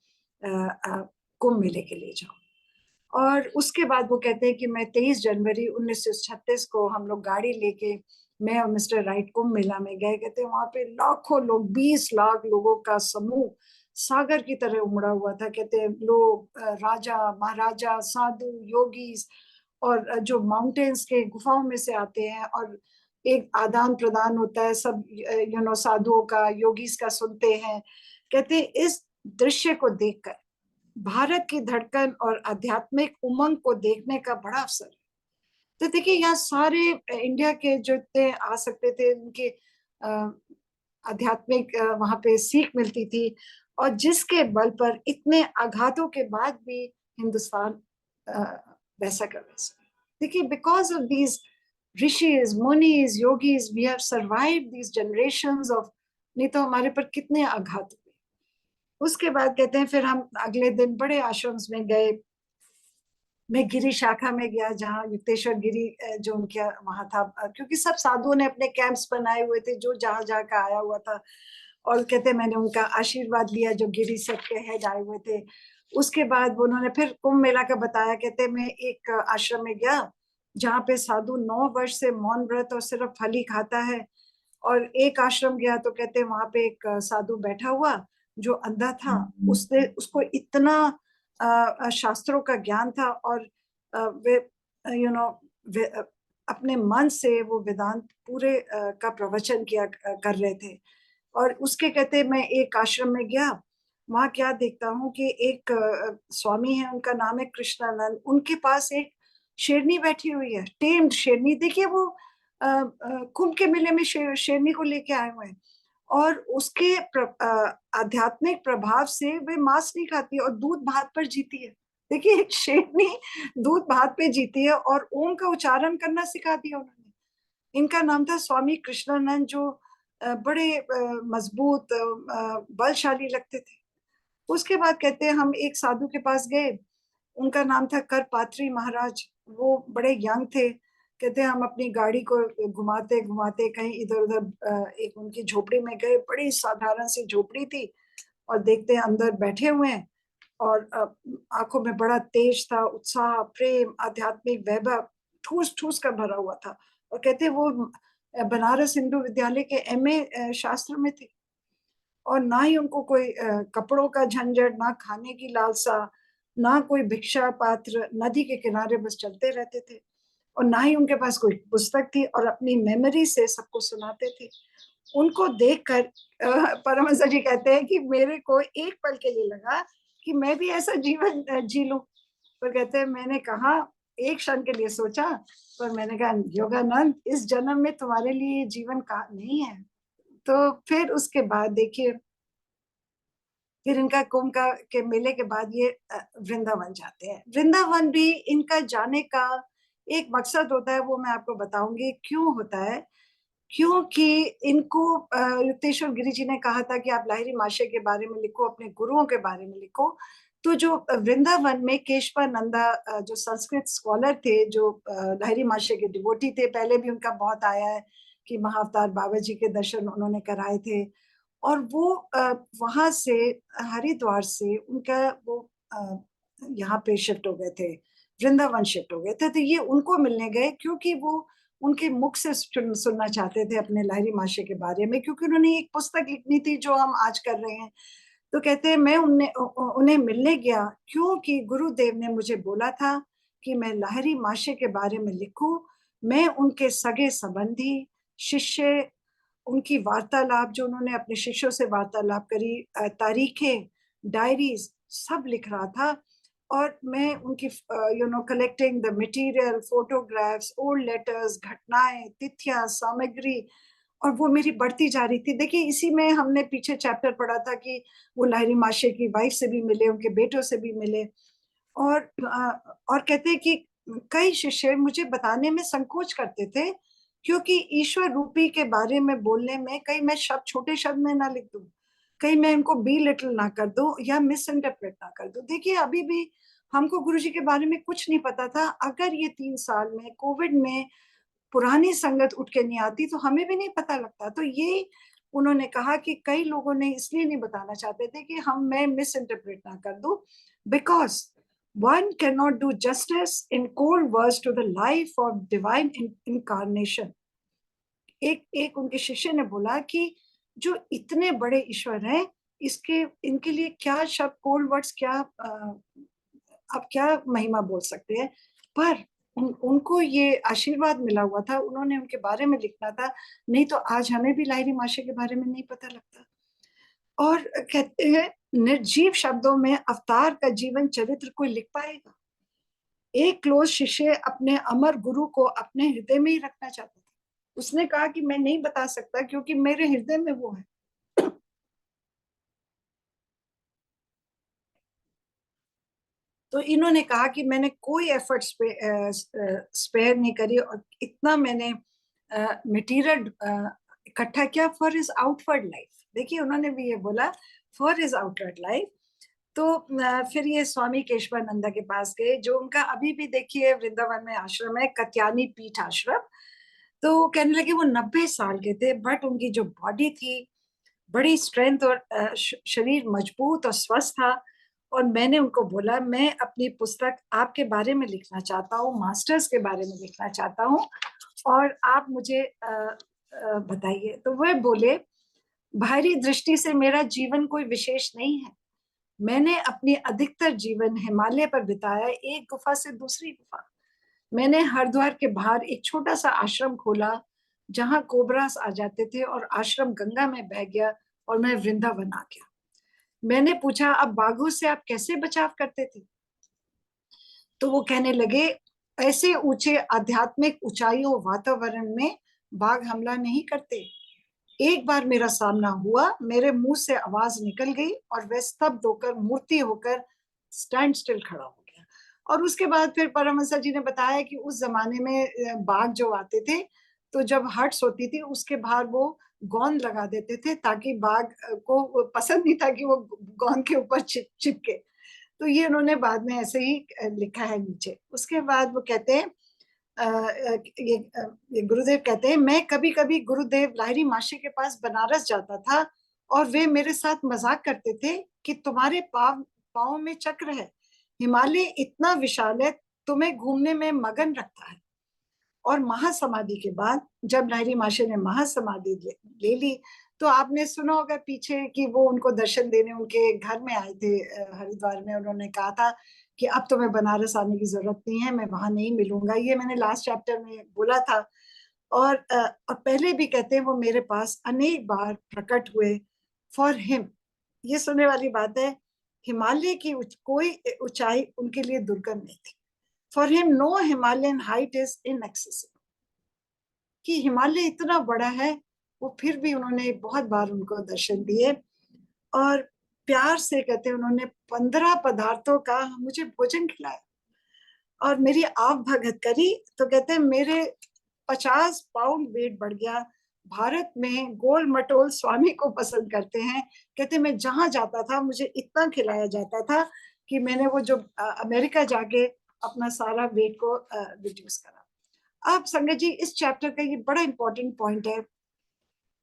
कुंभ मेले के लिए जाऊं। और उसके बाद वो कहते हैं कि मैं 23 जनवरी 1936 को हम लोग गाड़ी लेके, मैं और मिस्टर राइट कुंभ मेला में गए। कहते हैं वहां पे लाखों लोग, 20 लाख लोगों का समूह सागर की तरह उमड़ा हुआ था। कहते हैं लोग, राजा महाराजा, साधु, योगी, और जो माउंटेन्स के गुफाओं में से आते हैं, और एक आदान प्रदान होता है सब साधुओं का, योगीज का सुनते हैं। कहते हैं इस दृश्य को देखकर भारत की धड़कन और आध्यात्मिक उमंग को देखने का बड़ा अवसर है। तो देखिए यहाँ सारे इंडिया के जो थे आ सकते थे, उनके आध्यात्मिक वहां पे सीख मिलती थी, और जिसके बल पर इतने आघातों के बाद भी हिंदुस्तान वैसा कर वैसा। देखिए, because of these rishis, munis, yogis, we have survived these generations of, नहीं तो हमारे पर कितने आघात हुए। उसके बाद कहते हैं फिर हम अगले दिन बड़े आश्रम्स में गए। मैं गिरी शाखा में गया, जहाँ युक्तेश्वर गिरी जो उनके वहां था, क्योंकि सब साधुओं ने अपने कैंप्स बनाए हुए थे, जो जहां जहां का आया हुआ था। और कहते मैंने उनका आशीर्वाद लिया, जो गिरी सेट के हेड आए हुए थे। उसके बाद उन्होंने फिर कुंभ मेला का बताया। कहते मैं एक आश्रम में गया जहाँ पे साधु 9 वर्ष से मौन व्रत और सिर्फ फल ही खाता है। और एक आश्रम गया तो कहते वहां पे एक साधु बैठा हुआ जो अंधा था। उसने उसको इतना शास्त्रों का ज्ञान था, और वे यू नो अपने मन से वो वेदांत पूरे का प्रवचन किया कर रहे थे। और उसके कहते मैं एक आश्रम में गया, वहां क्या देखता हूँ कि एक स्वामी है, उनका नाम है कृष्णानंद। उनके पास एक शेरनी बैठी हुई है, टेम्ड शेरनी। देखिए वो कुंभ के मेले में शेरनी को लेके आए हुए हैं, और उसके आध्यात्मिक प्रभाव से वे मांस नहीं खाती और दूध भात पर जीती है। देखिए, एक शेरनी दूध भात पे जीती है, और ओम का उच्चारण करना सिखा दिया उन्होंने। इनका नाम था स्वामी कृष्णानंद, जो बड़े मजबूत बलशाली लगते थे। उसके बाद कहते हैं हम एक साधु के पास गए, उनका नाम था करपात्री महाराज। वो बड़े यंग थे। कहते हैं हम अपनी गाड़ी को घुमाते घुमाते कहीं इधर उधर एक उनकी झोपड़ी में गए। बड़ी साधारण सी झोपड़ी थी, और देखते हैं अंदर बैठे हुए हैं, और आंखों में बड़ा तेज था, उत्साह, प्रेम, आध्यात्मिक वैभव ठूस ठूस कर भरा हुआ था। और कहते हैं वो बनारस हिंदू विद्यालय के एमए शास्त्र में थे, और ना ही उनको कोई कपड़ों का झंझट, ना खाने की लालसा, ना कोई भिक्षा पात्र। नदी के किनारे बस चलते रहते थे, और ना ही उनके पास कोई पुस्तक थी, और अपनी मेमोरी से सबको सुनाते थे। उनको देखकर परमहंस जी कहते हैं कि मेरे को एक पल के लिए लगा कि मैं भी ऐसा जीवन जी लूं। पर कहते हैं मैंने कहा, एक क्षण के लिए सोचा, पर मैंने कहा योगानंद, इस जन्म में तुम्हारे लिए जीवन का नहीं है। तो फिर उसके बाद देखिए, फिर इनका कुंभ का के मेले के बाद ये वृंदावन जाते हैं। वृंदावन भी इनका जाने का एक मकसद होता है, वो मैं आपको बताऊंगी क्यों होता है। क्योंकि इनको युक्तेश्वर गिरी जी ने कहा था कि आप लाहिरी माशे के बारे में लिखो, अपने गुरुओं के बारे में लिखो। तो जो वृंदावन में केशवानंदा जो संस्कृत स्कॉलर थे, जो लाहिरी माशे के डिवोटी थे, पहले भी उनका बहुत आया है कि महाअवतार बाबा जी के दर्शन उन्होंने कराए थे। और वो वहां से, हरिद्वार से उनका वो यहाँ पे शिफ्ट हो गए थे, वृंदावन शिफ्ट हो गए थे। तो ये उनको मिलने गए, क्योंकि वो उनके मुख से सुनना चाहते थे अपने लाहिरी माशे के बारे में, क्योंकि उन्होंने एक पुस्तक लिखनी थी जो हम आज कर रहे हैं। तो कहते हैं मैं उन्हें मिलने गया, क्योंकि गुरुदेव ने मुझे बोला था कि मैं लाहिरी माशे के बारे में लिखूं। मैं उनके सगे संबंधी, शिष्य, उनकी वार्तालाप, जो उन्होंने अपने शिष्यों से वार्तालाप करी, तारीखें, डायरीज सब लिख रहा था। और मैं उनकी collecting the material, photographs, old letters, घटनाएं, तिथियां, सामग्री, और वो मेरी बढ़ती जा रही थी। देखिए, इसी में हमने पीछे चैप्टर पढ़ा था कि वो लाहिरी माशे की वाइफ से भी मिले, उनके बेटों से भी मिले। और और कहते हैं कि कई शिष्य मुझे बताने में संकोच करते थे, क्योंकि ईश्वर रूपी के बारे में बोलने में कहीं मैं शब्द, छोटे शब्द में ना लिख दूं, कहीं मैं इनको बी लिटिल ना कर दूं, या मिस इंटरप्रेट ना कर दूं। देखिए, अभी भी हमको गुरुजी के बारे में कुछ नहीं पता था। अगर ये 3 साल में कोविड में पुरानी संगत उठ के नहीं आती, तो हमें भी नहीं पता लगता। तो ये उन्होंने कहा कि कई लोगों ने इसलिए नहीं बताना चाहते थे कि मैं मिस इंटरप्रेट ना कर दूं, because one cannot do justice in cold words to the life of divine incarnation। एक उनके शिष्य ने बोला कि जो इतने बड़े ईश्वर हैं, इसके इनके लिए क्या शब्द, कोल्ड वर्ड्स, क्या आप क्या महिमा बोल सकते हैं। पर उनको ये आशीर्वाद मिला हुआ था, उन्होंने उनके बारे में लिखना था, नहीं तो आज हमें भी लाहिरी माशे के बारे में नहीं पता लगता। और कहते हैं निर्जीव शब्दों में अवतार का जीवन चरित्र कोई लिख पाएगा। एक क्लोज शिष्य अपने अमर गुरु को अपने हृदय में ही रखना चाहता था। उसने कहा कि मैं नहीं बता सकता, क्योंकि मेरे हृदय में वो है, तो इन्होंने कहा कि मैंने कोई एफर्ट स्पेयर नहीं करी और इतना मैंने मटेरियल इकट्ठा किया फॉर हिज आउटवर्ड लाइफ। देखिए उन्होंने भी ये बोला फॉर हिज आउटवर्ड लाइफ। तो फिर ये स्वामी केशवानंदा के पास गए, जो उनका अभी भी देखिए वृंदावन में आश्रम है, कत्यानी पीठ आश्रम। तो वो कहने लगे वो 90 साल के थे, बट उनकी जो बॉडी थी बड़ी स्ट्रेंथ और शरीर मजबूत और स्वस्थ था। और मैंने उनको बोला मैं अपनी पुस्तक आपके बारे में लिखना चाहता हूँ, मास्टर्स के बारे में लिखना चाहता हूँ, और आप मुझे बताइए। तो वह बोले बाहरी दृष्टि से मेरा जीवन कोई विशेष नहीं है, मैंने अपनी अधिकतर जीवन हिमालय पर बिताया, एक गुफा से दूसरी गुफा। मैंने हरिद्वार के बाहर एक छोटा सा आश्रम खोला जहां कोबरास आ जाते थे और आश्रम गंगा में बह गया और मैं वृंदावन आ गया। मैंने पूछा अब बाघों से आप कैसे बचाव करते थे? तो वो कहने लगे ऐसे ऊंचे आध्यात्मिक ऊंचाइयों वातावरण में बाघ हमला नहीं करते। एक बार मेरा सामना हुआ, मेरे मुंह से आवाज निकल गई और वह स्तब्ध होकर मूर्ति होकर स्टैंड स्टिल खड़ा हो गया। और उसके बाद फिर परमहंस जी ने बताया कि उस जमाने में बाघ जो आते थे तो जब हट्स होती थी उसके बाहर वो गोंद लगा देते थे, ताकि बाघ को पसंद नहीं था कि वो गोंद के ऊपर चिपके। तो ये उन्होंने बाद में ऐसे ही लिखा है नीचे। उसके बाद वो कहते हैं ये गुरुदेव कहते हैं मैं कभी कभी गुरुदेव लाहिरी माशी के पास बनारस जाता था और वे मेरे साथ मजाक करते थे कि तुम्हारे पाँव में चक्र है, हिमालय इतना विशाल है, तुम्हें घूमने में मगन रखता है। और महासमाधि के बाद जब लाहिरी माशी ने महासमाधि ले ली तो आपने सुना होगा पीछे कि वो उनको दर्शन देने उनके घर में आए थे हरिद्वार में। उन्होंने कहा था कि अब तुम्हें बनारस आने की जरूरत नहीं है, मैं वहां नहीं मिलूंगा। ये मैंने लास्ट चैप्टर में बोला था। और पहले भी कहते हैं वो मेरे पास अनेक बार प्रकट हुए फॉर हिम। ये सुनने वाली बात है, हिमालय की कोई ऊंचाई उनके लिए दुर्गम नहीं थी। For him no Himalayan height is inaccessible. कि हिमालय इतना बड़ा है, वो फिर भी उन्होंने बहुत बार उनको दर्शन दिए। और प्यार से कहते हैं उन्होंने 15 पदार्थों का मुझे भोजन खिलाया और मेरी आप भगत करी। तो कहते हैं मेरे 50 पाउंड वेट बढ़ गया। भारत में गोल मटोल स्वामी को पसंद करते हैं। कहते मैं जहां जाता था मुझे इतना खिलाया जाता था कि मैंने वो जो अमेरिका जाके अपना सारा वेट को रिड्यूस करा। अब संगत जी इस चैप्टर का ये बड़ा इंपॉर्टेंट पॉइंट है।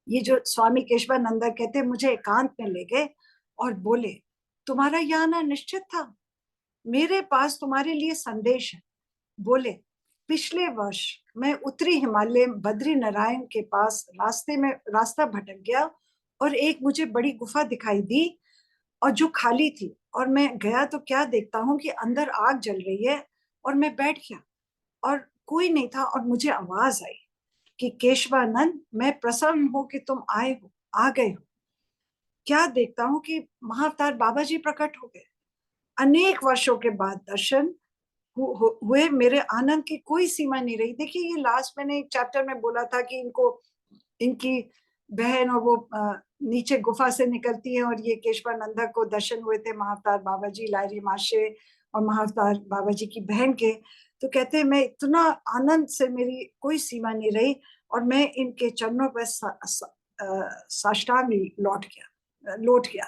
ये जो स्वामी केशवानंदा कहते मुझे एकांत में ले गए और बोले तुम्हारा यहाँ आना निश्चित था, मेरे पास तुम्हारे लिए संदेश है। बोले पिछले वर्ष मैं उत्तरी हिमालय बद्री नारायण के पास रास्ता भटक गया और एक मुझे बड़ी गुफा दिखाई दी और जो खाली थी, और मैं गया तो क्या देखता हूँ कि अंदर आग जल रही है और मैं बैठ गया और कोई नहीं था और मुझे आवाज आई कि केशवानंद मैं प्रसन्न हूं कि तुम आए हो, आ गए हो। क्या देखता हूँ कि महाअवतार बाबा जी प्रकट हो गए। अनेक वर्षों के बाद दर्शन हुए, मेरे आनंद की कोई सीमा नहीं रही। देखिए ये लास्ट मैंने एक चैप्टर में बोला था कि इनको इनकी बहन और वो नीचे गुफा से निकलती है और ये केशवानंदा को दर्शन हुए थे महाअवतार बाबा जी, लाहिरी माशे और महाअवतार बाबा जी की बहन के। तो कहते हैं मैं इतना आनंद से मेरी कोई सीमा नहीं रही और मैं इनके चरणों पर साष्टांग लौट गया।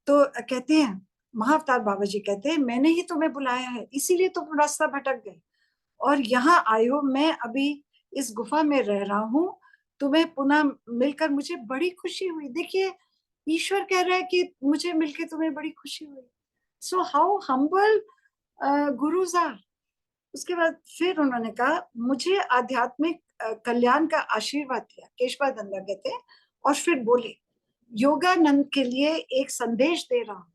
तो कहते हैं महाअवतार बाबा जी कहते हैं मैंने ही तुम्हें बुलाया है, इसीलिए तुम रास्ता भटक गए और यहाँ आए हो। मैं अभी इस गुफा में रह रहा हूँ, तुम्हें पुनः मिलकर मुझे बड़ी खुशी हुई। देखिए ईश्वर कह रहा है कि मुझे मिलकर तुम्हें बड़ी खुशी हुई। So how humble gurus are. उसके बाद फिर उन्होंने कहा मुझे आध्यात्मिक कल्याण का आशीर्वाद दिया, केशवानंदा कहते हैं। और फिर बोले योगानंद के लिए एक संदेश दे रहा हूं,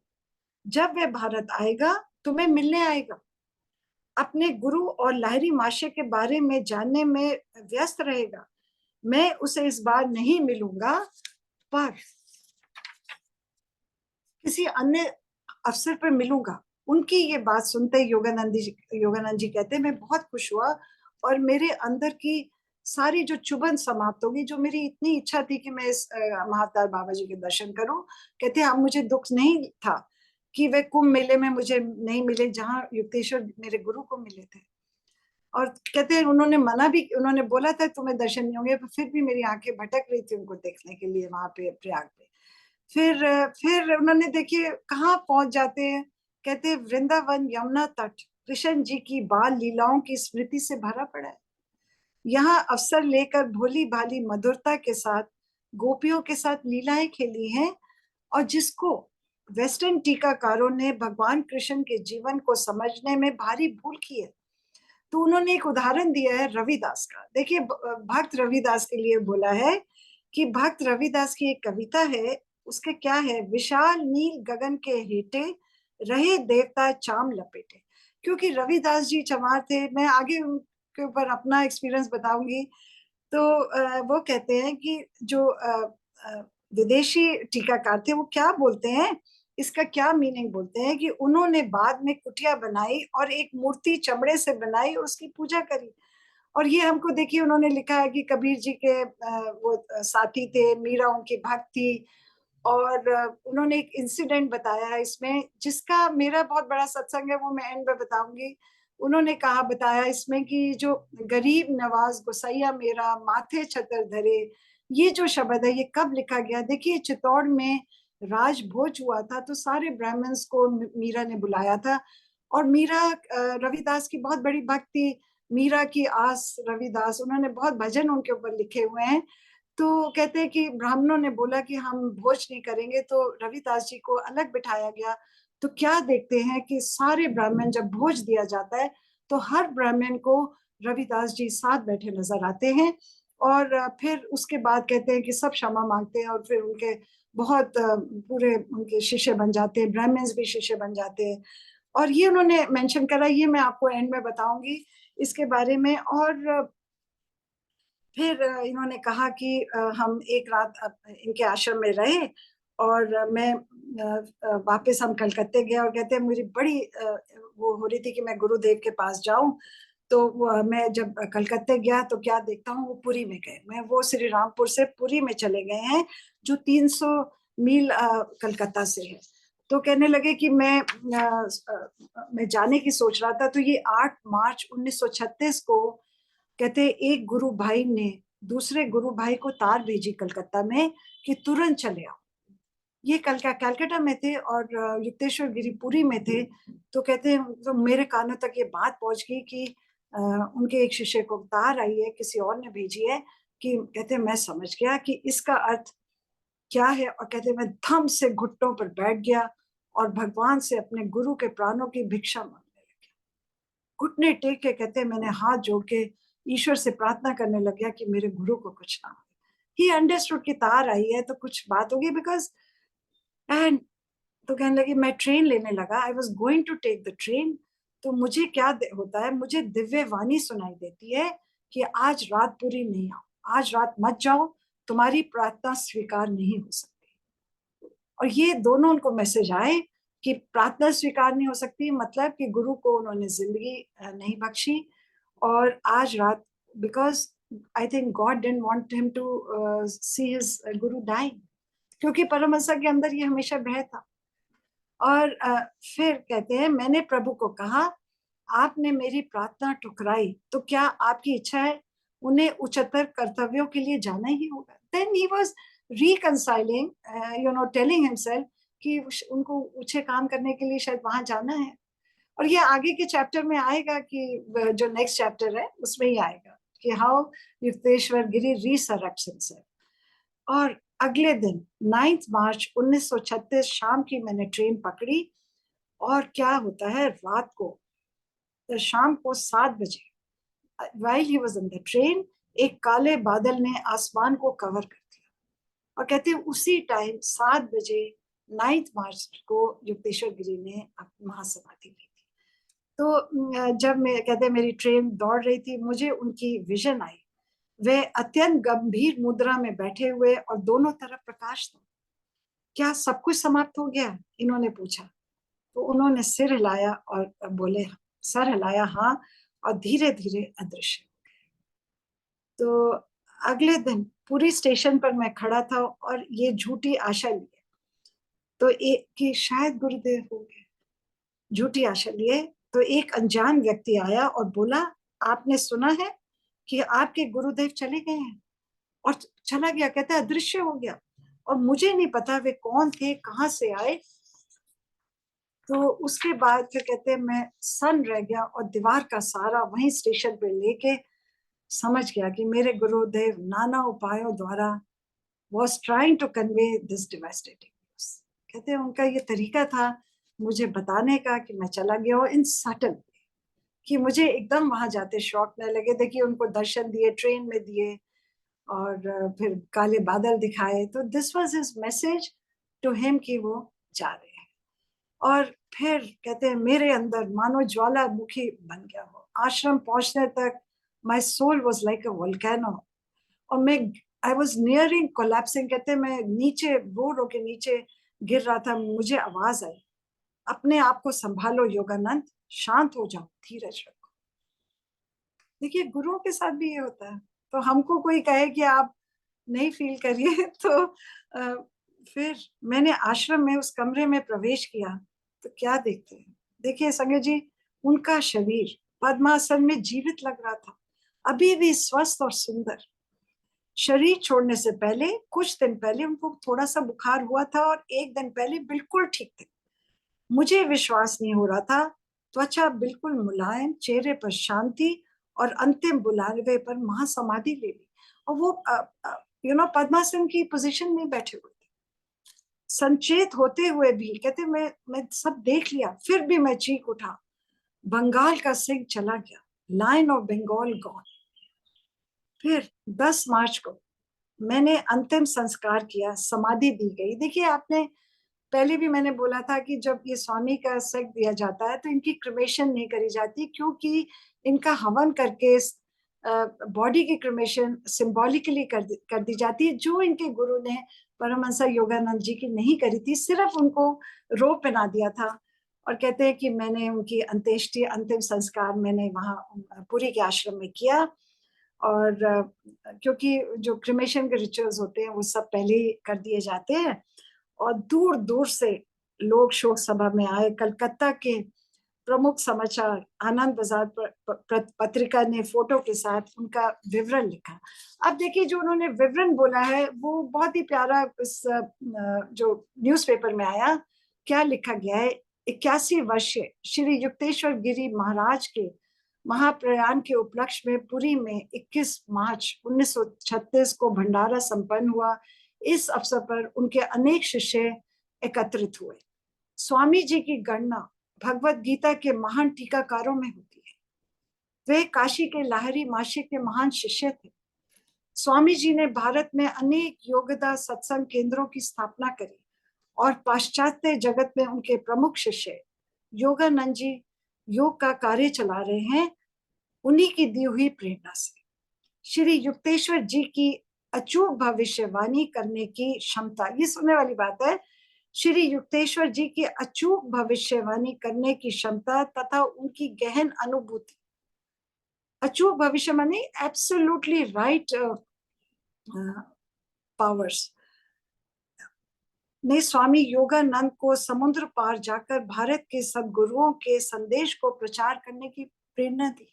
जब वह भारत आएगा तुम्हें मिलने आएगा, अपने गुरु और लाहिरी माशे के बारे में जानने में व्यस्त रहेगा। मैं उसे इस बार नहीं मिलूंगा, पर किसी अन्य अवसर पर मिलूंगा। उनकी ये बात सुनते योगानंद जी कहते मैं बहुत खुश हुआ और मेरे अंदर की सारी जो चुभन समाप्त होगी। जो मेरी इतनी इच्छा थी कि मैं इस महाअवतार बाबा जी के दर्शन करूं, कहते अब मुझे दुख नहीं था कि वे कुंभ मेले में मुझे नहीं मिले जहां युक्तेश्वर मेरे गुरु को मिले थे। और कहते हैं उन्होंने बोला था तुम्हें दर्शन नहीं होंगे, पर फिर भी मेरी आंखें भटक रही थी उनको देखने के लिए वहां पे प्रयाग पे। फिर उन्होंने देखिए कहाँ पहुंच जाते हैं, कहते हैं वृंदावन यमुना तट कृष्ण जी की बाल लीलाओं की स्मृति से भरा पड़ा है। यहाँ अवसर लेकर भोली भाली मधुरता के साथ गोपियों के साथ लीलाएं खेली हैं, और जिसको वेस्टर्न टीकाकारों ने भगवान कृष्ण के जीवन को समझने में भारी भूल की है। तो उन्होंने एक उदाहरण दिया है रविदास का। देखिए भक्त रविदास के लिए बोला है कि भक्त रविदास की एक कविता है, उसके क्या है, विशाल नील गगन के हेठे रहे देवता चाम लपेटे। क्योंकि रविदास जी चमार थे, मैं आगे उनके ऊपर अपना एक्सपीरियंस बताऊंगी। तो वो कहते हैं कि जो विदेशी टीकाकार थे वो क्या बोलते हैं, इसका क्या मीनिंग बोलते हैं कि उन्होंने बाद में कुटिया बनाई और एक मूर्ति चमड़े से बनाई और उसकी पूजा करी। और ये हमको देखिए उन्होंने लिखा है कि कबीर जी के वो साथी थे, मीरा उनकी भक्त थी। और उन्होंने एक इंसिडेंट बताया है इसमें, जिसका मेरा बहुत बड़ा सत्संग है, वो मैं एंड में बताऊंगी। उन्होंने कहा बताया इसमें कि जो गरीब नवाज गोसैया मेरा माथे छतर धरे, ये जो शब्द है ये कब लिखा गया। देखिए चित्तौड़ में राज भोज हुआ था, तो सारे ब्राह्मण्स को मीरा ने बुलाया था। और मीरा रविदास की बहुत बड़ी भक्त थी। मीरा की आस रविदास, उन्होंने बहुत भजन उनके ऊपर लिखे हुए हैं। तो कहते हैं कि ब्राह्मणों ने बोला कि हम भोज नहीं करेंगे, तो रविदास जी को अलग बिठाया गया। तो क्या देखते हैं कि सारे ब्राह्मण जब भोज दिया जाता है तो हर ब्राह्मण को रविदास जी साथ बैठे नजर आते हैं। और फिर उसके बाद कहते हैं कि सब क्षमा मांगते हैं, और फिर उनके बहुत पूरे उनके शिष्य बन जाते हैं, ब्राह्मण्स भी शिष्य बन जाते हैं। और ये उन्होंने मेंशन करा, ये मैं आपको एंड में बताऊंगी इसके बारे में। और फिर इन्होंने कहा कि हम एक रात इनके आश्रम में रहे, और मैं वापस हम कलकत्ते गए। और कहते हैं मुझे बड़ी वो हो रही थी कि मैं गुरुदेव के पास जाऊं। तो मैं जब कलकत्ते गया तो क्या देखता हूँ, वो पुरी में गए। मैं वो श्री रामपुर से पुरी में चले गए हैं, जो 300 मील कलकत्ता से है। तो कहने लगे कि मैं जाने की सोच रहा था। तो ये 8 मार्च 1936 को कहते एक गुरु भाई ने दूसरे गुरु भाई को तार भेजी कलकत्ता में कि तुरंत चले आओ। ये कलकत्ता में थे और युक्तेश्वर गिरी पुरी में थे। तो कहते हैं तो मेरे कानों तक ये बात पहुंच गई कि उनके एक शिष्य को तार आई है, किसी और ने भेजी है। कि कहते मैं समझ गया कि इसका अर्थ क्या है। और कहते मैं धम से घुटनों पर बैठ गया और भगवान से अपने गुरु के प्राणों की भिक्षा मांगने लगे। घुटने टेक के कहते मैंने हाथ जोड़ के ईश्वर से प्रार्थना करने लग गया कि मेरे गुरु को कुछ ना हो। ही अंडरस्टूड की तार आई है तो कुछ बात होगी, बिकॉज एंड तो कहने लगी मैं ट्रेन लेने लगा, I was going to take the train. तो मुझे क्या होता है, मुझे दिव्य वाणी सुनाई देती है कि आज रात पूरी नहीं आओ, आज रात मत जाओ, तुम्हारी प्रार्थना स्वीकार नहीं हो सकती। और ये दोनों उनको मैसेज आए कि प्रार्थना स्वीकार नहीं हो सकती, मतलब कि गुरु को उन्होंने जिंदगी नहीं बख्शी। और आज रात, because I think God didn't want him to see his guru dying, क्योंकि परमहंसा के अंदर ये हमेशा भय था। और फिर कहते हैं मैंने प्रभु को कहा आपने मेरी प्रार्थना ठुकराई तो क्या आपकी इच्छा है उन्हें उच्चतर कर्तव्यों के लिए जाना ही होगा। Then he was reconciling, telling himself कि उनको ऊंचे काम करने के लिए शायद वहां जाना है। और ये आगे के चैप्टर में आएगा कि जो नेक्स्ट चैप्टर है उसमें ही आएगा कि हाउ युक्तेश्वर गिरी रिसरेक्ट्स हिमसेल्फ। और अगले दिन 9 मार्च 1936 शाम की मैंने ट्रेन पकड़ी। और क्या होता है रात को, तो शाम को 7 बजे while he was in the train, एक काले बादल ने आसमान को कवर कर दिया। और कहते हैं उसी टाइम 7 बजे 9 मार्च को युक्तेश्वर गिरी ने महासमाधि ली थी। तो जब मैं कहते मेरी ट्रेन दौड़ रही थी, मुझे उनकी विजन आई। वे अत्यंत गंभीर मुद्रा में बैठे हुए और दोनों तरफ प्रकाश था। क्या सब कुछ समाप्त हो गया, इन्होंने पूछा। तो उन्होंने सिर हिलाया और बोले, सर हिलाया हाँ, और धीरे धीरे अदृश्य हो गए। तो अगले दिन पूरी स्टेशन पर मैं खड़ा था और ये झूठी आशा लिए तो एक कि शायद गुरुदेव होंगे, झूठी आशा लिए। तो एक अनजान व्यक्ति आया और बोला, आपने सुना है कि आपके गुरुदेव चले गए हैं? और चला गया, कहता है अदृश्य हो गया। और मुझे नहीं पता वे कौन थे, कहाँ से आए। तो उसके बाद फिर कहते हैं मैं सन रह गया और दीवार का सारा वहीं स्टेशन पे लेके समझ गया कि मेरे गुरुदेव नाना उपायों द्वारा was trying to convey this devastating news। कहते हैं उनका ये तरीका था मुझे बताने का कि मैं चला गया हूँ, इन सटल कि मुझे एकदम वहां जाते शॉक न लगे। देखिए उनको दर्शन दिए, ट्रेन में दिए, और फिर काले बादल दिखाए। तो this was his message to him कि वो जा रहे हैं। और फिर कहते हैं मेरे अंदर मानो ज्वालामुखी बन गया हो। आश्रम पहुंचने तक my soul was like a volcano, और मैं आई वाज नियरिंग कोलैप्सिंग। कहते हैं मैं नीचे रो के नीचे गिर रहा था। मुझे आवाज आई, अपने आप को संभालो योगानंद, शांत हो जाओ, धीरज रखो। देखिए गुरुओं के साथ भी ये होता है। तो हमको कोई कहे कि आप नहीं फील करिए तो फिर मैंने आश्रम में उस कमरे में प्रवेश किया तो क्या देखते हैं, देखिए संजय जी, उनका शरीर पद्मासन में जीवित लग रहा था, अभी भी स्वस्थ और सुंदर। शरीर छोड़ने से पहले कुछ दिन पहले उनको थोड़ा सा बुखार हुआ था और एक दिन पहले बिल्कुल ठीक थे। मुझे विश्वास नहीं हो रहा था। त्वचा बिल्कुल मुलायम, चेहरे पर शांति, और अंतिम बुलावे पर महासमाधि ले ली। और वो पद्मासन की पोजीशन में बैठे हुए थे, संचेत होते हुए भी। कहते मैं सब देख लिया, फिर भी मैं चीख उठा, बंगाल का सिंह चला गया, लाइन ऑफ बंगाल गॉन। फिर 10 मार्च को मैंने अंतिम संस्कार किया, समाधि दी गई। देखिए आपने पहले भी मैंने बोला था कि जब ये स्वामी का सेक दिया जाता है तो इनकी क्रिमेशन नहीं करी जाती, क्योंकि इनका हवन करके बॉडी की क्रिमेशन सिंबॉलिकली कर दी जाती है, जो इनके गुरु ने परमहंस योगानंद जी की नहीं करी थी। सिर्फ उनको रोब पहना दिया था। और कहते हैं कि मैंने उनकी अंत्येष्टि, अंतिम संस्कार मैंने वहाँ पुरी के आश्रम में किया। और क्योंकि जो क्रिमेशन के रिचुअल्स होते हैं वो सब पहले ही कर दिए जाते हैं, और दूर दूर से लोग शोक सभा में आए। कलकत्ता के प्रमुख समाचार आनंद बाजार पत्रिका ने फोटो के साथ उनका विवरण लिखा। अब देखिए जो उन्होंने विवरण बोला है वो बहुत ही प्यारा इस जो न्यूज़पेपर में आया। क्या लिखा गया है, 81 वर्षीय श्री युक्तेश्वर गिरी महाराज के महाप्रयाण के उपलक्ष्य में पुरी में 21 मार्च 1936 को भंडारा संपन्न हुआ। इस अवसर पर उनके अनेक शिष्य एकत्रित हुए। स्वामी जी की गणना भगवत गीता के महान टीकाकारों में होती है। वे काशी के लाहिरी मासिक के महान शिष्य थे। स्वामी जी ने भारत में अनेक योगदा सत्संग केंद्रों की स्थापना करी, और पाश्चात्य जगत में उनके प्रमुख शिष्य योगानंद जी योग का कार्य चला रहे हैं, उन्हीं की दी हुई प्रेरणा से। श्री युक्तेश्वर जी की अचूक भविष्यवाणी करने की क्षमता, ये सुनने वाली बात है, श्री युक्तेश्वर जी की अचूक भविष्यवाणी करने की क्षमता तथा उनकी गहन अनुभूति। अचूक भविष्यवाणी, एब्सोल्युटली राइट पावर्स ने स्वामी योगानंद को समुद्र पार जाकर भारत के सद्गुरुओं के संदेश को प्रचार करने की प्रेरणा दी।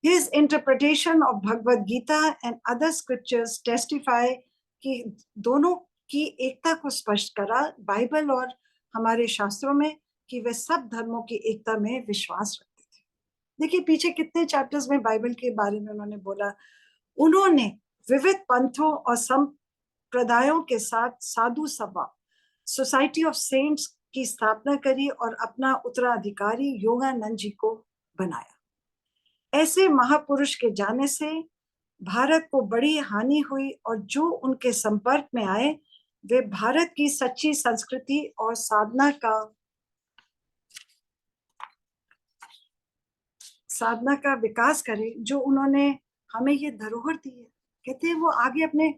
His interpretation of Bhagavad Gita and other scriptures testify कि दोनों की एकता को स्पष्ट करा, बाइबल और हमारे शास्त्रों में, कि वे सब धर्मों की एकता में विश्वास रखते थे। देखिए पीछे कितने चैप्टर्स में बाइबल के बारे में उन्होंने बोला। उन्होंने विविध पंथों और संप्रदायों के साथ साधु सभा, सोसाइटी ऑफ सेंट्स की स्थापना करी और अपना उत्तराधिकारी योगानंद जी को बनाया। ऐसे महापुरुष के जाने से भारत को बड़ी हानि हुई, और जो उनके संपर्क में आए वे भारत की सच्ची संस्कृति और साधना का विकास करें, जो उन्होंने हमें ये धरोहर दी है। कहते हैं वो आगे अपने,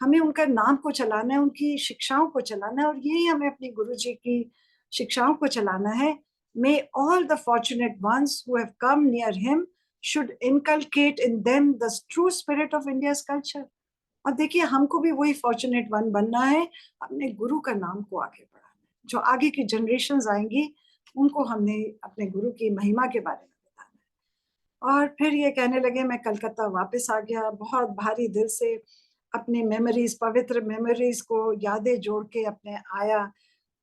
हमें उनका नाम को चलाना है, उनकी शिक्षाओं को चलाना है, और यही हमें अपनी गुरु जी की शिक्षाओं को चलाना है। May all the fortunate ones who have come near him should inculcate in them the true spirit of India's culture. और देखिए हमको भी वही फॉर्चुनेट वन बनना है, अपने गुरु का नाम को आगे बढ़ाना है। जो आगे की जनरेशन्स आएंगी उनको हमने अपने गुरु की महिमा के बारे में बताना है। और फिर ये कहने लगे मैं कलकत्ता वापस आ गया, बहुत भारी दिल से अपने मेमोरीज, पवित्र मेमोरीज को यादें जोड़ के अपने आया,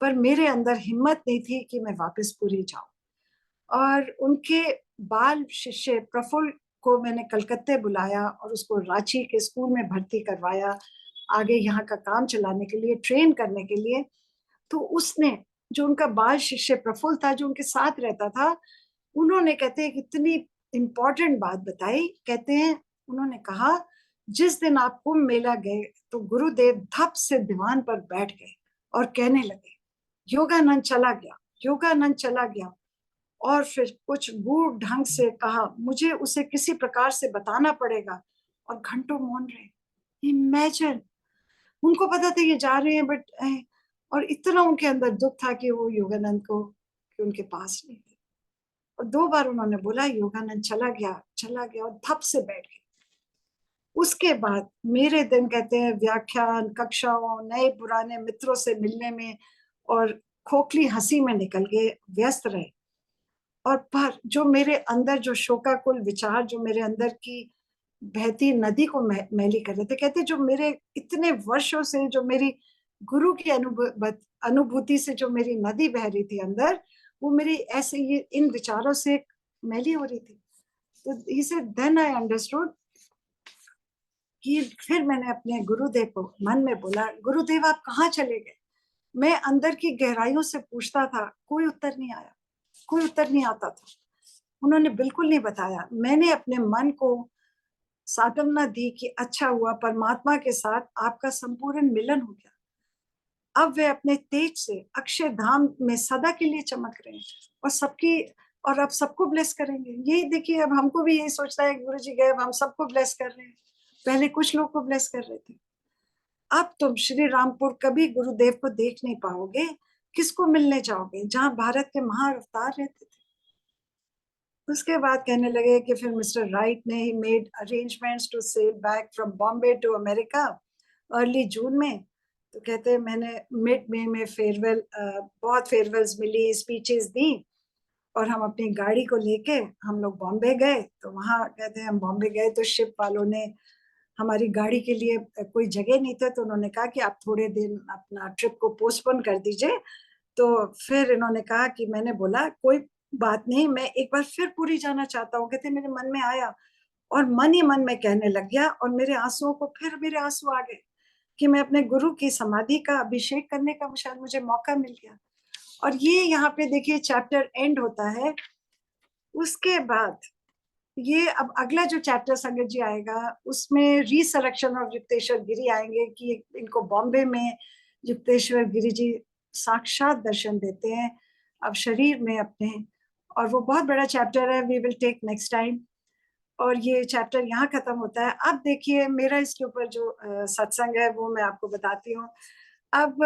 पर मेरे अंदर हिम्मत नहीं थी कि मैं वापस पूरी जाऊं। और उनके बाल शिष्य प्रफुल्ल को मैंने कलकत्ते बुलाया और उसको रांची के स्कूल में भर्ती करवाया, आगे यहाँ का काम चलाने के लिए, ट्रेन करने के लिए। तो उसने, जो उनका बाल शिष्य प्रफुल्ल था, जो उनके साथ रहता था, उन्होंने कहते हैं इतनी इम्पोर्टेंट बात बताई। कहते हैं उन्होंने कहा जिस दिन आप कुंभ मेला गए तो गुरुदेव धप से दीवान पर बैठ गए और कहने लगे योगानंद चला गया, योगानंद चला गया। और फिर कुछ गूढ़ ढंग से कहा मुझे उसे किसी प्रकार से बताना पड़ेगा, और घंटों मौन रहे। इमेजिन, उनको पता था ये जा रहे हैं, बट और इतना उनके अंदर दुख था कि वो योगानंद को, कि उनके पास नहीं थे। और 2 बार उन्होंने बोला योगानंद चला गया, चला गया, और धप से बैठ गए। उसके बाद मेरे दिन, कहते हैं, व्याख्यान कक्षाओं, नए पुराने मित्रों से मिलने में और खोखली हंसी में निकल गए, व्यस्त रहे। और पर जो मेरे अंदर जो शोकाकुल विचार, जो मेरे अंदर की बहती नदी को मैली कर रहे थे, कहते जो मेरे इतने वर्षों से, जो मेरी गुरु की अनुभूति से जो मेरी नदी बह रही थी अंदर, वो मेरी ऐसे ये इन विचारों से मैली हो रही थी। तो he said, then I understood कि फिर मैंने अपने गुरुदेव को मन में बोला, गुरुदेव आप कहाँ चले गए? मैं अंदर की गहराइयों से पूछता था, कोई उत्तर नहीं आया, कोई उत्तर नहीं आता था। उन्होंने बिल्कुल नहीं बताया। मैंने अपने मन को सांत्वना दी कि अच्छा हुआ, परमात्मा के साथ आपका संपूर्ण मिलन हो गया। अब वे अपने तेज से अक्षय धाम में सदा के लिए चमक रहे हैं और सबकी, और अब सबको ब्लेस करेंगे। यही देखिए, अब हमको भी यही सोचता है गुरु जी गए, अब हम सबको ब्लेस कर रहे हैं। पहले कुछ लोग को ब्लेस कर रहे थे, अब तुम श्री रामपुर कभी गुरुदेव को देख नहीं पाओगे। किसको मिलने जाओगे जहां भारत के महाअवतार रहते थे? उसके बाद कहने लगे कि फिर मिस्टर राइट ने he made arrangements to sail back from Bombay to America early June में। तो कहते हैं मैंने मिड मई में फेयरवेल, बहुत फेयरवेल्स मिली, स्पीचेस दी, और हम अपनी गाड़ी को लेके हम लोग बॉम्बे गए। तो वहाँ कहते हैं हम बॉम्बे गए तो शिप वालों ने हमारी गाड़ी के लिए कोई जगह नहीं था, तो उन्होंने कहा कि आप थोड़े दिन अपना ट्रिप को पोस्टपोन कर दीजिए। तो फिर इन्होंने कहा कि, मैंने बोला कोई बात नहीं, मैं एक बार फिर पूरी जाना चाहता हूँ। कहते मेरे मन में आया और मन ही मन में कहने लग गया, और मेरे आंसुओं को फिर मेरे आंसू आ गए कि मैं अपने गुरु की समाधि का अभिषेक करने का शायद मुझे मौका मिल गया। और ये यहाँ पे देखिए चैप्टर एंड होता है। उसके बाद ये अब अगला जो चैप्टर संगत जी आएगा, उसमें रिसरेक्शन ऑफ युक्तेश्वर गिरी आएंगे कि इनको बॉम्बे में युक्तेश्वर गिरी जी साक्षात दर्शन देते हैं अब शरीर में अपने, और वो बहुत बड़ा चैप्टर है, we will take next time. और ये चैप्टर यहाँ खत्म होता है। अब देखिए मेरा इसके ऊपर जो सत्संग है वो मैं आपको बताती हूँ। अब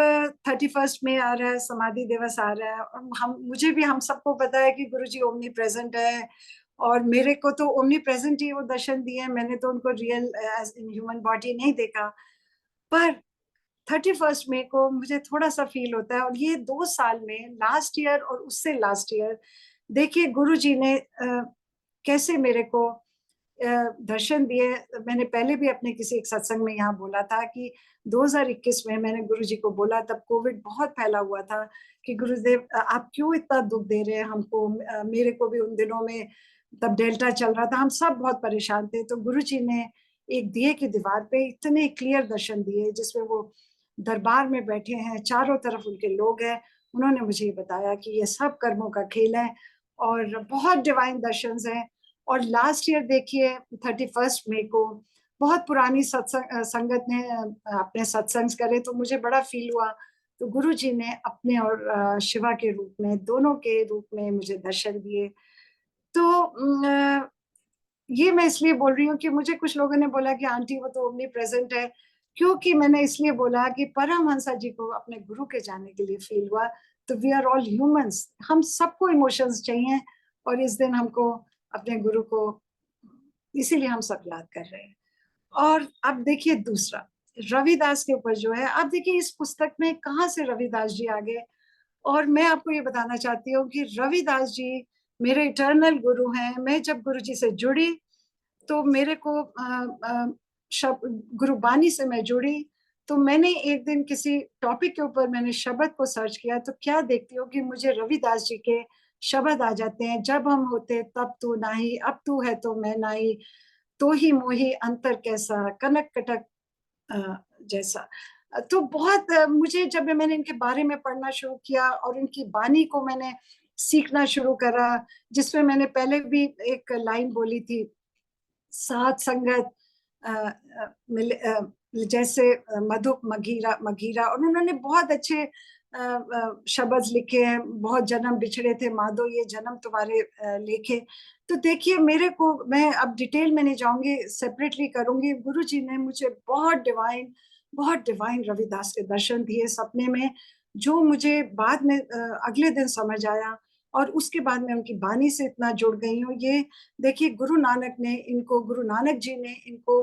31 में आ रहा है, समाधि दिवस आ रहा है, और हम, मुझे भी, हम सबको पता है कि गुरु जी ओमनी प्रेजेंट है, और मेरे को तो ओमनी प्रेजेंट ही वो दर्शन दिए हैं, मैंने तो उनको real as in human body नहीं देखा। पर 31 मई को मुझे थोड़ा सा फील होता है, और ये 2 साल में, लास्ट ईयर और उससे लास्ट ईयर, देखिए गुरु जी ने कैसे मेरे को दर्शन दिए। मैंने पहले भी अपने किसी एक सत्संग में यहाँ बोला था कि 2021 में मैंने गुरु जी को बोला, तब कोविड बहुत फैला हुआ था, कि गुरुदेव आप क्यों इतना दुख दे रहे हैं हमको। मेरे को भी उन दिनों में, तब डेल्टा चल रहा था, हम सब बहुत परेशान थे। तो गुरु जी ने एक दिए की दीवार पे इतने क्लियर दर्शन दिए, जिसमें वो दरबार में बैठे हैं, चारों तरफ उनके लोग हैं। उन्होंने मुझे बताया कि ये सब कर्मों का खेल है, और बहुत डिवाइन दर्शंस हैं। और लास्ट ईयर देखिए 31 मई को बहुत पुरानी सत्संग संगत ने अपने सत्संग करे, तो मुझे बड़ा फील हुआ। तो गुरु जी ने अपने और शिवा के रूप में, दोनों के रूप में मुझे दर्शन दिए। तो ये मैं इसलिए बोल रही हूँ कि मुझे कुछ लोगों ने बोला कि आंटी वो तो ओमनी प्रेजेंट है, क्योंकि मैंने इसलिए बोला कि परमहंसा जी को अपने गुरु के जाने के लिए फील हुआ। तो वी आर ऑल ह्यूमंस, हम सबको इमोशंस चाहिए, और इस दिन हमको अपने गुरु को, इसीलिए हम सब याद कर रहे हैं। और अब देखिए दूसरा, रविदास के ऊपर जो है, अब देखिए इस पुस्तक में कहाँ से रविदास जी आ गए। और मैं आपको ये बताना चाहती हूँ कि रविदास जी मेरे इटर्नल गुरु हैं। मैं जब गुरु जी से जुड़ी तो मेरे को गुरुबानी से मैं जुड़ी, तो मैंने एक दिन किसी टॉपिक के ऊपर मैंने शब्द को सर्च किया, तो क्या देखती हूँ कि मुझे रविदास जी के शब्द आ जाते हैं। जब हम होते तब तू नाही, अब तू है तो मैं नाही, तो ही मोही अंतर कैसा, कनक कटक जैसा। तो बहुत मुझे जब मैंने इनके बारे में पढ़ना शुरू किया और इनकी बानी को मैंने सीखना शुरू करा, जिसमें मैंने पहले भी एक लाइन बोली थी, सात संगत जैसे मधुप मगीरा मगीरा, और उन्होंने बहुत अच्छे शब्द लिखे हैं। बहुत जन्म बिछड़े थे माधो, ये जन्म तुम्हारे लेखे। तो देखिए मेरे को, मैं अब डिटेल में नहीं जाऊंगी, सेपरेटली करूंगी। गुरु जी ने मुझे बहुत डिवाइन रविदास के दर्शन दिए सपने में, जो मुझे बाद में अगले दिन समझ आया। और उसके बाद मैं उनकी बानी से इतना जुड़ गई हूँ। ये देखिए गुरु नानक जी ने इनको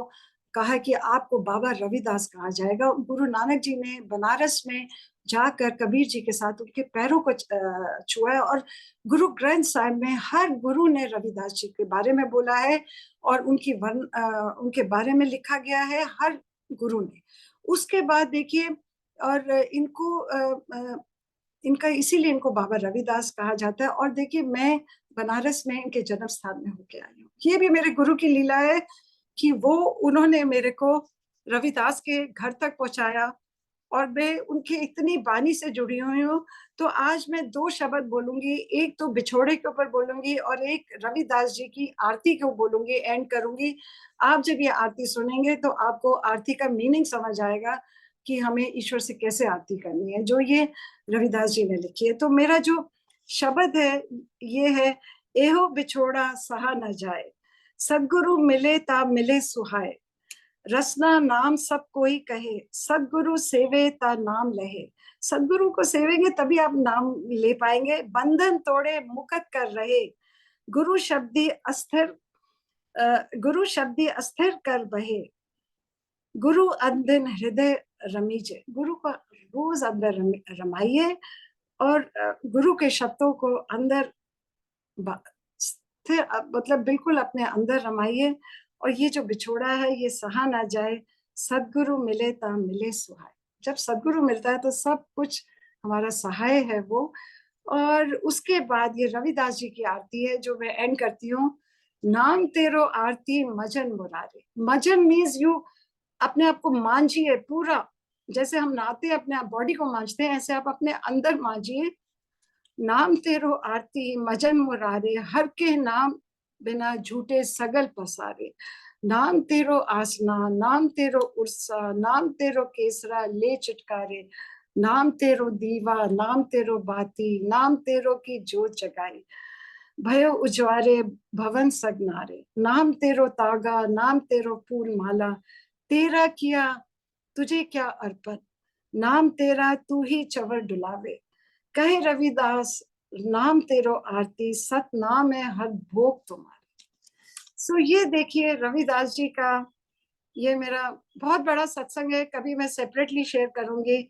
कहा कि आपको बाबा रविदास कहा जाएगा। गुरु नानक जी ने बनारस में जाकर कबीर जी के साथ उनके पैरों को छुआ, और गुरु ग्रंथ साहिब में हर गुरु ने रविदास जी के बारे में बोला है, और उनके बारे में लिखा गया है हर गुरु ने। उसके बाद देखिए, और इनका इसीलिए इनको बाबा रविदास कहा जाता है। और देखिए मैं बनारस में इनके जन्म स्थान में होके आई हूँ। ये भी मेरे गुरु की लीला है कि वो उन्होंने मेरे को रविदास के घर तक पहुंचाया, और मैं उनके इतनी बानी से जुड़ी हुई हूँ। तो आज मैं दो शब्द बोलूंगी, एक तो बिछोड़े के ऊपर बोलूंगी और एक रविदास जी की आरती को बोलूंगी, एंड करूंगी। आप जब ये आरती सुनेंगे तो आपको आरती का मीनिंग समझ आएगा कि हमें ईश्वर से कैसे आरती करनी है, जो ये रविदास जी ने लिखी है। तो मेरा जो शब्द है ये है, एहो बिछोड़ा सहा न जाए, सदगुरु मिले ता मिले सुहाए, रसना नाम सब कोई कहे, सदगुरु सेवे ता नाम लहे। सदगुरु को सेवेंगे तभी आप नाम ले पाएंगे। बंधन तोड़े मुकत कर रहे, गुरु शब्दी अस्थिर गुरु शब्दी अस्थिर कर बहे, गुरु अंदर हृदय रमीजे। गुरु को रोज अंदर रमाइए, और गुरु के शब्दों को अंदर स्थिर, मतलब बिल्कुल अपने अंदर रमाइए। और ये जो बिछोड़ा है ये सहा ना जाए, सदगुरु मिले ता मिले सुहाय। जब सदगुरु मिलता है तो सब कुछ हमारा सहाय है वो। और उसके बाद ये रविदास जी की आरती है जो मैं एंड करती हूँ। नाम तेरो आरती मजन मुरारे। मजन मीन्स यू अपने आप को मांझिए पूरा, जैसे हम नहाते अपने आप बॉडी को मांझते हैं, ऐसे आप अपने अंदर मांझिए। नाम तेरो आरती मजन मुरारे, हर के नाम बिना झूठे सगल पसारे। नाम तेरो आसना, नाम तेरो उर्सा, नाम तेरो केसरा ले चिटकारे, नाम तेरो दीवा, नाम तेरो बाती, नाम तेरो की जोत जगाई, भयो उजवारे भवन सगनारे, नाम तेरो तागा, नाम तेरो फूल माला, तेरा किया तुझे क्या अर्पण, नाम तेरा तू ही चवर डुलावे, कहे रविदास नाम तेरो आरती, सत नाम है हर भोग तुम्हारे। सो ये देखिए रविदास जी का, ये मेरा बहुत बड़ा सत्संग है, कभी मैं सेपरेटली शेयर करूंगी।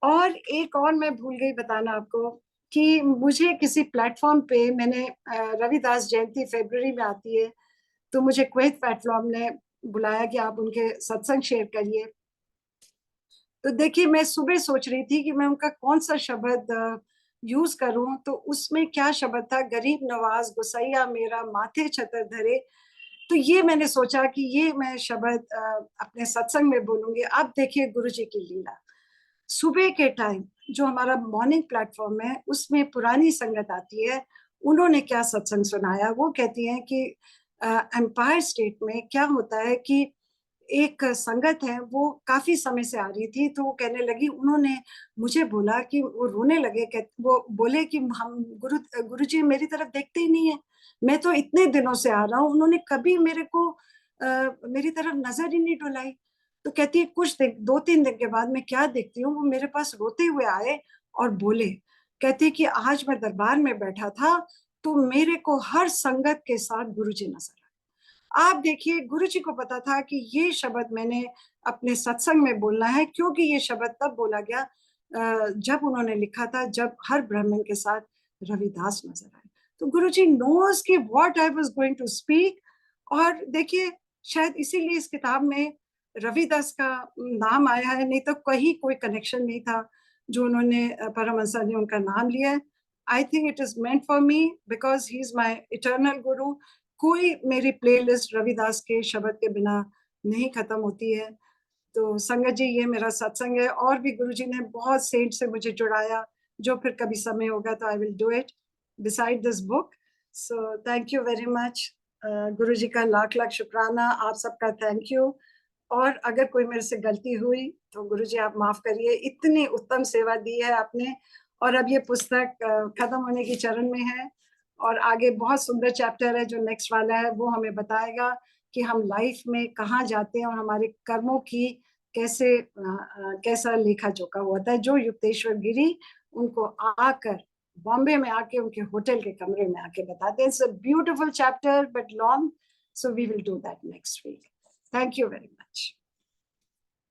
और एक और मैं भूल गई बताना आपको कि मुझे किसी प्लेटफॉर्म पे मैंने रविदास जयंती फरवरी में आती है, तो मुझे क्वेत प्लेटफॉर्म ने बुलाया कि आप उनके सत्संग शेयर करिए। तो देखिए मैं सुबह सोच रही थी कि मैं उनका कौन सा शब्द यूज करूं, तो उसमें क्या शब्द था, गरीब नवाज गुसैया मेरा माथे छतर धरे। तो ये मैंने सोचा कि ये मैं शब्द अपने सत्संग में बोलूंगी। अब देखिए गुरु जी की लीला, सुबह के टाइम जो हमारा मॉर्निंग प्लेटफॉर्म है उसमें पुरानी संगत आती है, उन्होंने क्या सत्संग सुनाया। वो कहती हैं कि एम्पायर स्टेट में क्या होता है कि एक संगत है वो काफी समय से आ रही थी, तो वो कहने लगी, उन्होंने मुझे बोला कि वो रोने लगे, वो बोले कि हम गुरु जी मेरी तरफ देखते ही नहीं है, मैं तो इतने दिनों से आ रहा हूँ, उन्होंने कभी मेरे को मेरी तरफ नजर ही नहीं डुलाई। तो कहती है कुछ दिन, 2-3 दिन के बाद मैं क्या देखती हूँ, वो मेरे पास रोते हुए आए और बोले, कहती कि आज मैं दरबार में बैठा था तो मेरे को हर संगत के साथ गुरु जी नजर आए। आप देखिए गुरुजी को पता था कि ये शब्द मैंने अपने सत्संग में बोलना है, क्योंकि ये शब्द तब बोला गया जब उन्होंने लिखा था, जब हर ब्राह्मण के साथ रविदास नजर आए। तो गुरुजी नोज कि what I was going to speak. और देखिए शायद इसीलिए इस किताब में रविदास का नाम आया है, नहीं तो कहीं कोई कनेक्शन नहीं था जो उन्होंने परमहंस ने उनका नाम लिया है। I think it is meant for me because he is my eternal गुरु। कोई मेरी प्लेलिस्ट रविदास के शब्द के बिना नहीं खत्म होती है। तो संगत जी ये मेरा सत्संग है, और भी गुरुजी ने बहुत सेंट से मुझे जुड़ाया, जो फिर कभी समय होगा तो I will do it beside this book. So thank you very much. Guruji का लाख लाख शुक्राना, आप सबका थैंक यू। और अगर कोई मेरे से गलती हुई तो गुरुजी आप माफ करिए, इतनी उत्तम सेवा दी है आपने। और अब ये पुस्तक खत्म होने की चरण में है, और आगे बहुत सुंदर चैप्टर है जो नेक्स्ट वाला है, वो हमें बताएगा कि हम लाइफ में कहाँ जाते हैं और हमारे कर्मों की कैसे कैसा लेखा जोखा होता है, जो युक्तेश्वर गिरी उनको आकर बॉम्बे में आके उनके होटल के कमरे में आके बताते हैं। It's a beautiful chapter but long, so we will do that next week. Thank you very much.